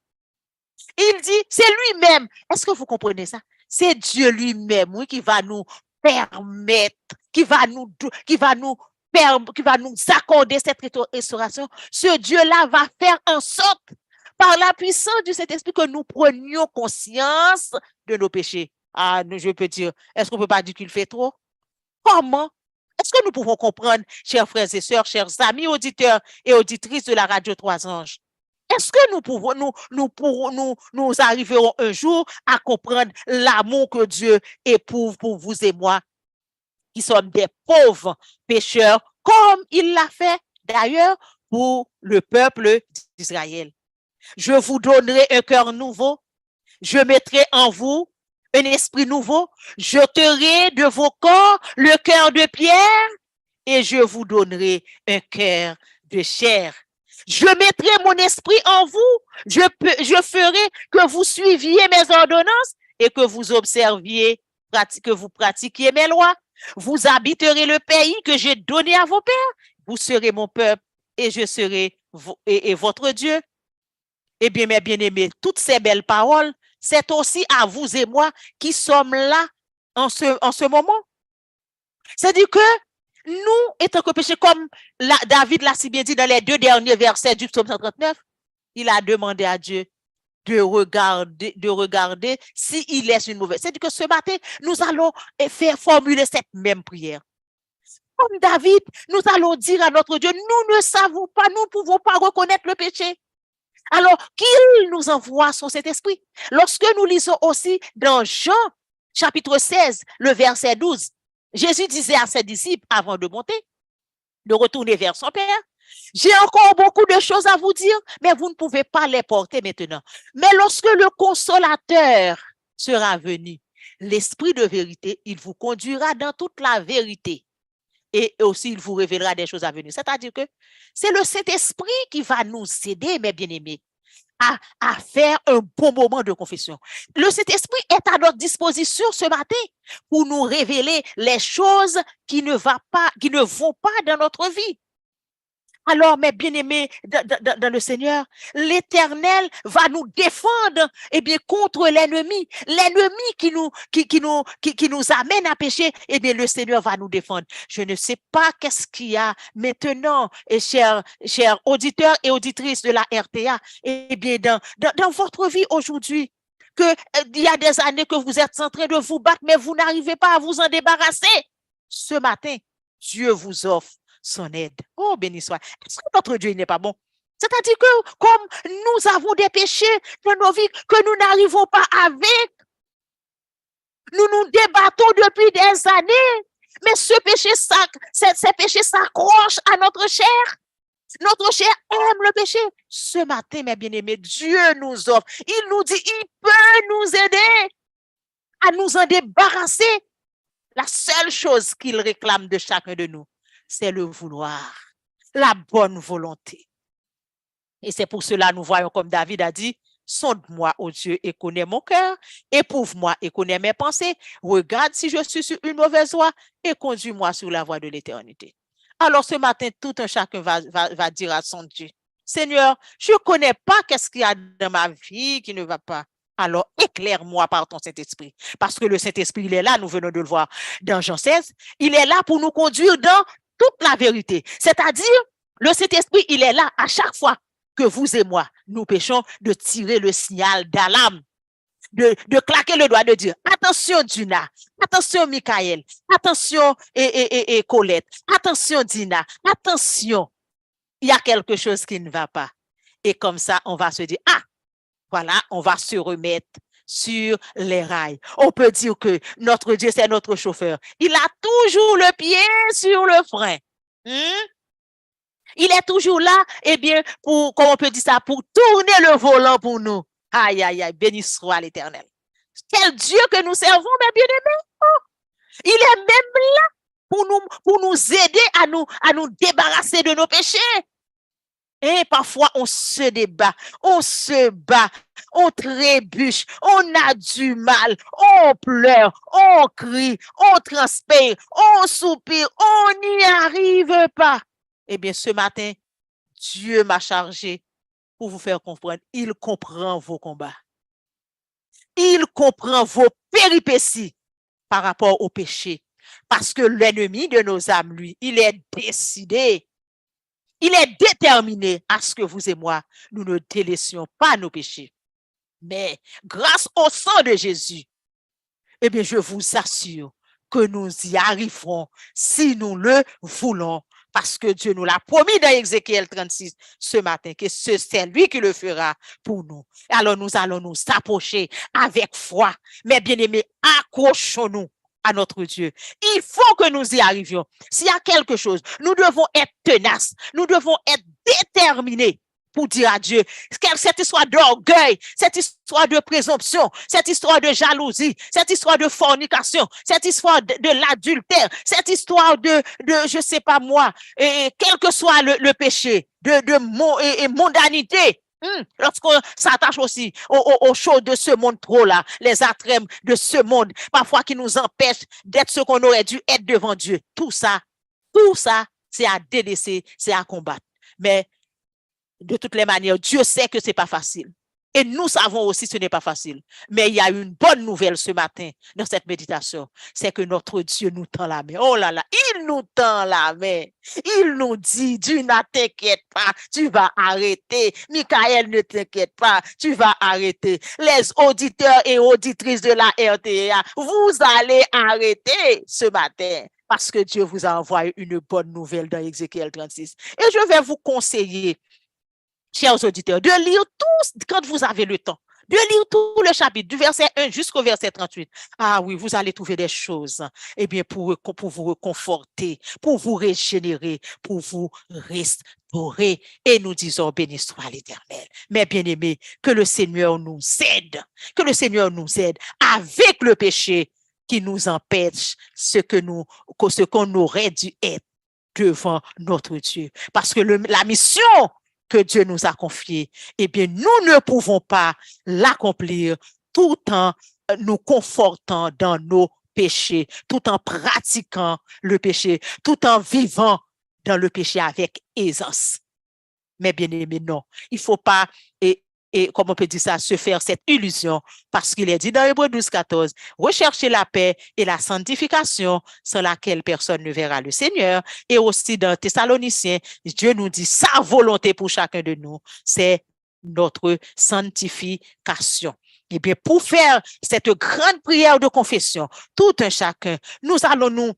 Il dit, c'est lui-même. Est-ce que vous comprenez ça? C'est Dieu lui-même, oui, qui va nous permettre, qui va nous accorder cette restauration. Ce Dieu-là va faire en sorte, par la puissance du Saint-Esprit, que nous prenions conscience de nos péchés. Ah, je peux dire, est-ce qu'on ne peut pas dire qu'il fait trop? Comment? Est-ce que nous pouvons comprendre, chers frères et sœurs, chers amis auditeurs et auditrices de la Radio Trois Anges? Est-ce que nous arriverons un jour à comprendre l'amour que Dieu éprouve pour vous et moi, qui sommes des pauvres pécheurs, comme il l'a fait d'ailleurs pour le peuple d'Israël? Je vous donnerai un cœur nouveau, je mettrai en vous un esprit nouveau, j'ôterai de vos corps le cœur de pierre et je vous donnerai un cœur de chair. Je mettrai mon esprit en vous, je ferai que vous suiviez mes ordonnances et que vous observiez, que vous pratiquiez mes lois. Vous habiterez le pays que j'ai donné à vos pères, vous serez mon peuple et je serai votre Dieu. Eh bien, mes bien-aimés, toutes ces belles paroles, c'est aussi à vous et moi qui sommes là en ce moment. C'est-à-dire que nous, étant que péché, comme David l'a si bien dit dans les 2 derniers versets du psaume 139, il a demandé à Dieu de regarder s'il laisse une mauvaise. C'est-à-dire que ce matin, nous allons faire formuler cette même prière. Comme David, nous allons dire à notre Dieu, nous ne savons pas, nous ne pouvons pas reconnaître le péché. Alors, qu'il nous envoie son Saint-Esprit. Lorsque nous lisons aussi dans Jean, chapitre 16, le verset 12, Jésus disait à ses disciples, avant de monter, de retourner vers son Père, j'ai encore beaucoup de choses à vous dire, mais vous ne pouvez pas les porter maintenant. Mais lorsque le Consolateur sera venu, l'Esprit de vérité, il vous conduira dans toute la vérité. Et aussi, il vous révélera des choses à venir. C'est-à-dire que c'est le Saint-Esprit qui va nous aider, mes bien-aimés, à faire un bon moment de confession. Le Saint-Esprit est à notre disposition ce matin pour nous révéler les choses qui ne vont pas dans notre vie. Alors, mes bien-aimés dans le Seigneur, l'Éternel va nous défendre contre l'ennemi. L'ennemi qui nous amène à pécher, le Seigneur va nous défendre. Je ne sais pas qu'est-ce qu'il y a maintenant, chers auditeurs et auditrices de la RTA, dans votre vie aujourd'hui, il y a des années que vous êtes en train de vous battre, mais vous n'arrivez pas à vous en débarrasser. Ce matin, Dieu vous offre son aide. Oh, béni soit. Est-ce que notre Dieu n'est pas bon? C'est-à-dire que comme nous avons des péchés dans nos vies que nous n'arrivons pas avec, nous nous débattons depuis des années, mais ces péchés s'accrochent à notre chair. Notre chair aime le péché. Ce matin, mes bien-aimés, Dieu nous offre. Il nous dit, il peut nous aider à nous en débarrasser. La seule chose qu'il réclame de chacun de nous, c'est le vouloir, la bonne volonté. Et c'est pour cela nous voyons comme David a dit, sonde-moi, ô Dieu, et connais mon cœur, éprouve-moi et connais mes pensées, regarde si je suis sur une mauvaise voie et conduis-moi sur la voie de l'éternité. Alors ce matin, tout un chacun va dire à son Dieu, Seigneur, je ne connais pas qu'est-ce qu'il y a dans ma vie qui ne va pas. Alors, éclaire-moi par ton Saint-Esprit. Parce que le Saint-Esprit, il est là, nous venons de le voir dans Jean 16, il est là pour nous conduire dans toute la vérité. C'est-à-dire, le Saint-Esprit, il est là à chaque fois que vous et moi, nous péchons, de tirer le signal d'alarme, de claquer le doigt, de dire, attention Dina, attention Michael, attention et Colette, attention Dina, attention, il y a quelque chose qui ne va pas. Et comme ça, on va se dire, voilà, on va se remettre sur les rails. On peut dire que notre Dieu, c'est notre chauffeur. Il a toujours le pied sur le frein. Il est toujours là, pour, comment on peut dire ça, pour tourner le volant pour nous. Aïe, aïe, aïe, béni soit l'Éternel. Quel Dieu que nous servons, mes bien-aimés. Il est même là pour nous aider à nous débarrasser de nos péchés. Et parfois, on se débat, on se bat on trébuche, on a du mal, on pleure, on crie, on transpire, on soupire, on n'y arrive pas. Eh bien, ce matin, Dieu m'a chargé pour vous faire comprendre, il comprend vos combats. Il comprend vos péripéties par rapport au péché. Parce que l'ennemi de nos âmes, lui, il est décidé, il est déterminé à ce que vous et moi, nous ne délaissions pas nos péchés. Mais grâce au sang de Jésus, eh bien, je vous assure que nous y arriverons si nous le voulons. Parce que Dieu nous l'a promis dans Ézéchiel 36 ce matin, que c'est lui qui le fera pour nous. Alors nous allons nous approcher avec foi. Mais bien aimés, accrochons-nous à notre Dieu. Il faut que nous y arrivions. S'il y a quelque chose, nous devons être tenaces, nous devons être déterminés pour dire à Dieu, cette histoire d'orgueil, cette histoire de présomption, cette histoire de jalousie, cette histoire de fornication, cette histoire de l'adultère, cette histoire de je sais pas moi, et quel que soit le péché, de mondanité. Lorsqu'on s'attache aussi aux choses de ce monde trop là, les attraits de ce monde, parfois qui nous empêchent d'être ce qu'on aurait dû être devant Dieu. Tout ça, c'est à délaisser, c'est à combattre. Mais de toutes les manières, Dieu sait que c'est pas facile. Et nous savons aussi que ce n'est pas facile. Mais il y a une bonne nouvelle ce matin dans cette méditation. C'est que notre Dieu nous tend la main. Oh là là, il nous tend la main. Il nous dit, Dieu, ne t'inquiète pas, tu vas arrêter. Michael, ne t'inquiète pas, tu vas arrêter. Les auditeurs et auditrices de la RTA, vous allez arrêter ce matin. Parce que Dieu vous a envoyé une bonne nouvelle dans Ézéchiel 36. Et je vais vous conseiller, chers auditeurs, de lire tous, quand vous avez le temps, de lire tout le chapitre, du verset 1 jusqu'au verset 38. Ah oui, vous allez trouver des choses, eh bien, pour vous réconforter, pour vous régénérer, pour vous restaurer. Et nous disons, béni soit l'Éternel. Mais bien aimés, que le Seigneur nous aide, avec le péché qui nous empêche ce qu'on aurait dû être devant notre Dieu. Parce que la mission que Dieu nous a confiée, eh bien, nous ne pouvons pas l'accomplir tout en nous confortant dans nos péchés, tout en pratiquant le péché, tout en vivant dans le péché avec aisance. Mais bien aimé, non, il ne faut pas, et comme on peut dire ça, se faire cette illusion, parce qu'il est dit dans Hébreux 12, 14, recherchez la paix et la sanctification sans laquelle personne ne verra le Seigneur. Et aussi dans Thessaloniciens, Dieu nous dit sa volonté pour chacun de nous, c'est notre sanctification. Eh bien, pour faire cette grande prière de confession, tout un chacun, nous allons nous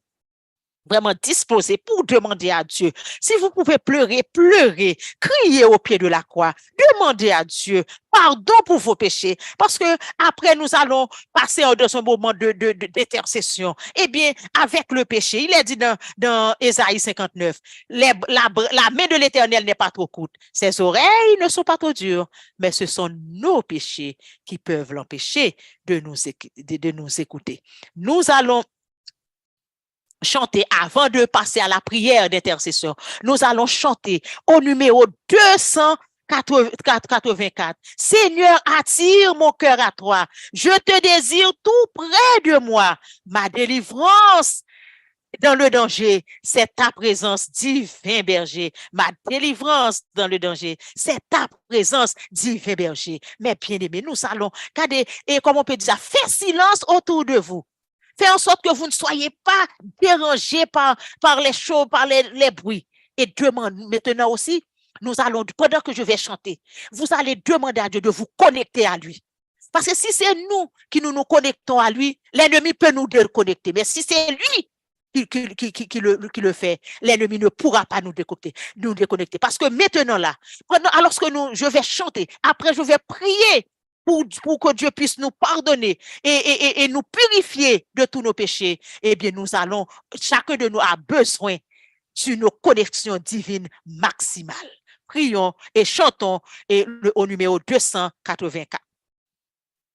vraiment disposé pour demander à Dieu. Si vous pouvez pleurer, pleurez, criez au pied de la croix, demandez à Dieu pardon pour vos péchés, parce que après nous allons passer dans un moment d'intercession. Eh bien, avec le péché, il est dit dans Ésaïe 59, la main de l'Éternel n'est pas trop courte, ses oreilles ne sont pas trop dures, mais ce sont nos péchés qui peuvent l'empêcher de nous écouter. Nous allons chanter avant de passer à la prière d'intercession. Nous allons chanter au numéro 284. Seigneur, attire mon cœur à toi. Je te désire tout près de moi. Ma délivrance dans le danger, c'est ta présence, divin berger. Ma délivrance dans le danger, c'est ta présence, divin berger. Mais bien aimés, nous allons, et comme on peut dire, faire silence autour de vous. Faites en sorte que vous ne soyez pas dérangés par les choses, par les bruits. Et demande maintenant aussi, nous allons, pendant que je vais chanter, vous allez demander à Dieu de vous connecter à lui. Parce que si c'est nous qui nous connectons à lui, l'ennemi peut nous déconnecter. Mais si c'est lui qui le fait, l'ennemi ne pourra pas nous déconnecter. Parce que maintenant là, alors que je vais chanter, après je vais prier pour que Dieu puisse nous pardonner et nous purifier de tous nos péchés, eh bien, chacun de nous a besoin d'une connexion divine maximale. Prions et chantons au numéro 284.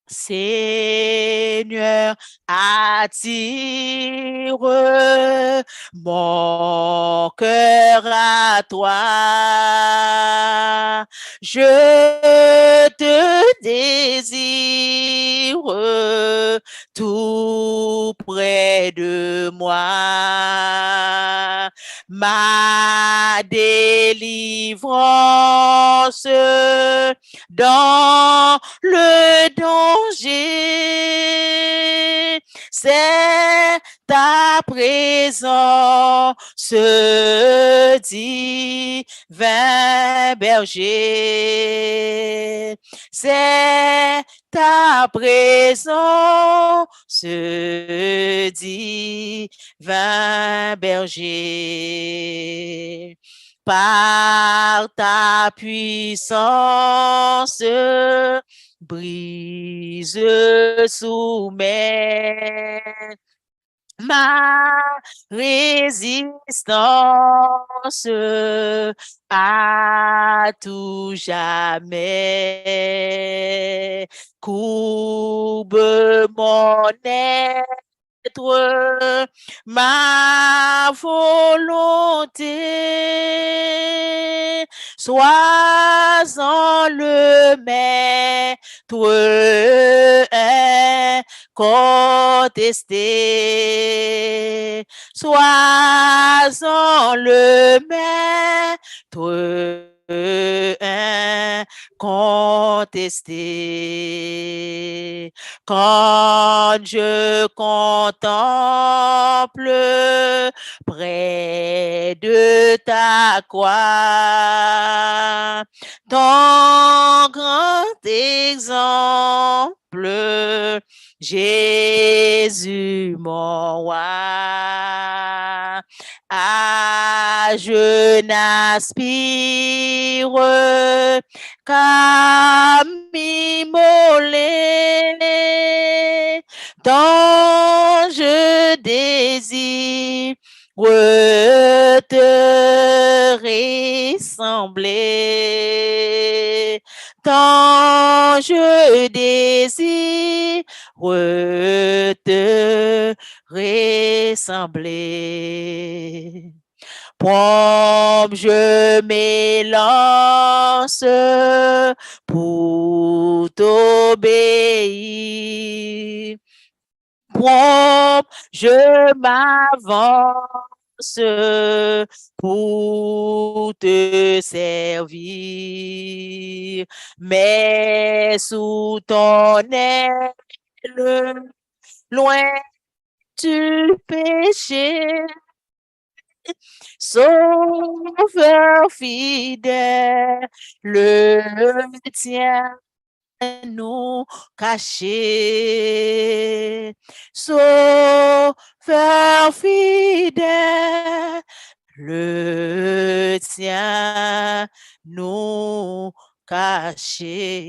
Seigneur, attire mon cœur à toi. Je te désire tout près de moi. Ma délivrance dans le danger, c'est ta présence, divin berger. C'est ta présence, divin berger. Par ta puissance, brise, soumets ma résistance à tout jamais. Courbe mon être, ma volonté, sois-en le maître incontesté, sois-en le maître incontesté. Quand je contemple près de ta croix ton grand exemple, Jésus mon roi. Ah, je n'aspire qu'à m'immoler, tant je désire te ressembler, tant je désire te ressembler. Prompt, je m'élance pour t'obéir. Prompt, je m'avance pour te servir. Mais sous ton aile, loin du péché, Sauveur fidèle, le tien nous caché. Sauveur fidèle, le tien nous caché.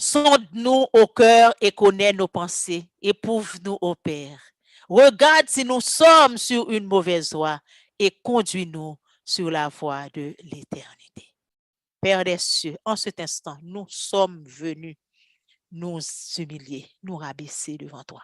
Sonde-nous au cœur et connais nos pensées. Éprouve-nous, ô Père. Regarde si nous sommes sur une mauvaise voie et conduis-nous sur la voie de l'éternité. Père des cieux, en cet instant, nous sommes venus nous humilier, nous rabaisser devant toi.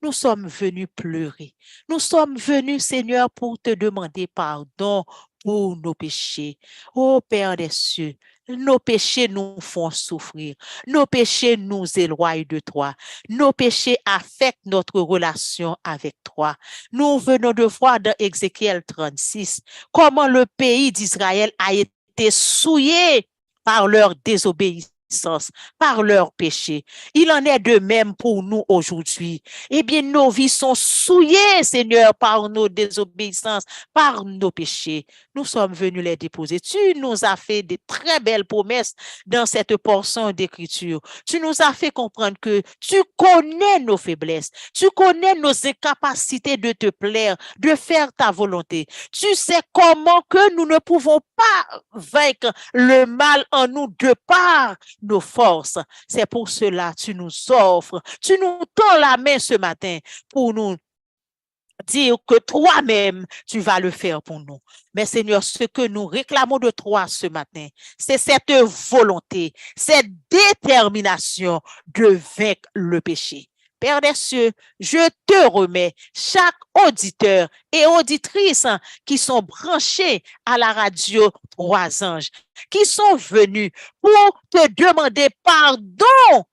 Nous sommes venus pleurer. Nous sommes venus, Seigneur, pour te demander pardon pour nos péchés. Ô Père des cieux, nos péchés nous font souffrir. Nos péchés nous éloignent de toi. Nos péchés affectent notre relation avec toi. Nous venons de voir dans Ézéchiel 36 comment le pays d'Israël a été souillé par leur désobéissance, par leur péché. Il en est de même pour nous aujourd'hui. Eh bien, nos vies sont souillées, Seigneur, par nos désobéissances, par nos péchés. Nous sommes venus les déposer. Tu nous as fait de très belles promesses dans cette portion d'écriture. Tu nous as fait comprendre que tu connais nos faiblesses. Tu connais nos incapacités de te plaire, de faire ta volonté. Tu sais comment que nous ne pouvons pas vaincre le mal en nous de par nos forces. C'est pour cela que tu nous offres, tu nous tends la main ce matin pour nous dire que toi-même, tu vas le faire pour nous. Mais Seigneur, ce que nous réclamons de toi ce matin, c'est cette volonté, cette détermination de vaincre le péché. Père des cieux, je te remets chaque auditeur et auditrice qui sont branchés à la radio Trois Anges, qui sont venus pour te demander pardon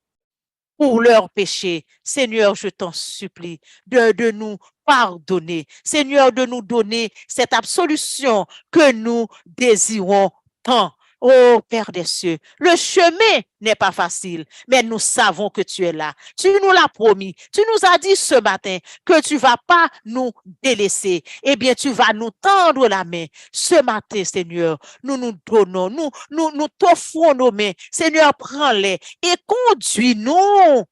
pour leurs péchés. Seigneur, je t'en supplie de nous pardonner. Seigneur, de nous donner cette absolution que nous désirons tant. Oh Père des cieux, le chemin n'est pas facile, mais nous savons que tu es là. Tu nous l'as promis. Tu nous as dit ce matin que tu vas pas nous délaisser. Eh bien, tu vas nous tendre la main. Ce matin, Seigneur, nous nous donnons, nous t'offrons nos mains. Seigneur, prends-les et conduis-nous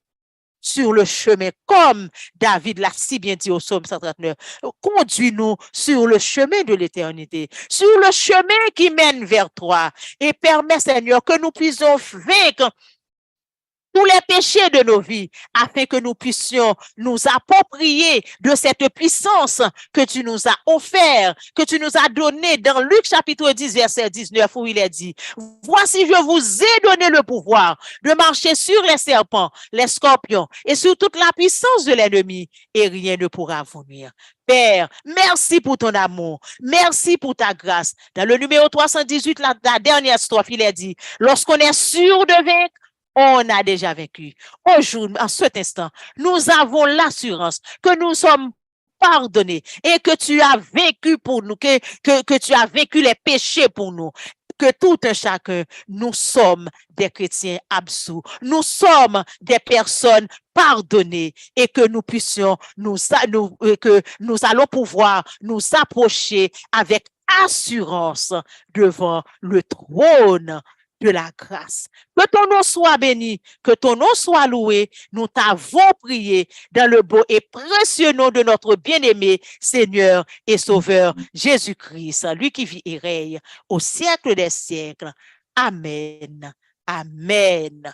sur le chemin, comme David l'a si bien dit au psaume 139. Conduis-nous sur le chemin de l'éternité, sur le chemin qui mène vers toi. Et permets, Seigneur, que nous puissions vaincre tous les péchés de nos vies, afin que nous puissions nous approprier de cette puissance que tu nous as offert, que tu nous as donné dans Luc chapitre 10, verset 19, où il est dit, voici, je vous ai donné le pouvoir de marcher sur les serpents, les scorpions et sur toute la puissance de l'ennemi, et rien ne pourra vous nuire. Père, merci pour ton amour, merci pour ta grâce. Dans le numéro 318, la dernière strophe, il est dit, lorsqu'on est sûr de vaincre, on a déjà vaincu. Aujourd'hui, en cet instant, nous avons l'assurance que nous sommes pardonnés et que tu as vaincu pour nous, que tu as vaincu les péchés pour nous. Que tout un chacun, nous sommes des chrétiens absous. Nous sommes des personnes pardonnées et que nous puissions, que nous allons pouvoir nous approcher avec assurance devant le trône de la grâce. Que ton nom soit béni, que ton nom soit loué. Nous t'avons prié dans le beau et précieux nom de notre bien-aimé Seigneur et Sauveur Jésus-Christ, lui qui vit et règne au siècle des siècles. Amen. Amen.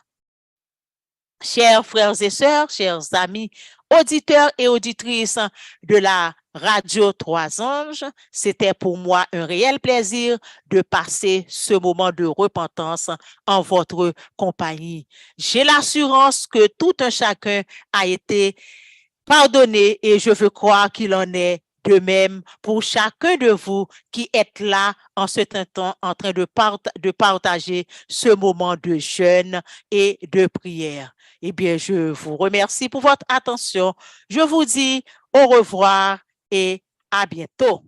Chers frères et sœurs, chers amis, auditeurs et auditrices de la Radio Trois Anges, c'était pour moi un réel plaisir de passer ce moment de repentance en votre compagnie. J'ai l'assurance que tout un chacun a été pardonné et je veux croire qu'il en est de même pour chacun de vous qui êtes là en ce temps en train de partager ce moment de jeûne et de prière. Eh bien, je vous remercie pour votre attention. Je vous dis au revoir et à bientôt.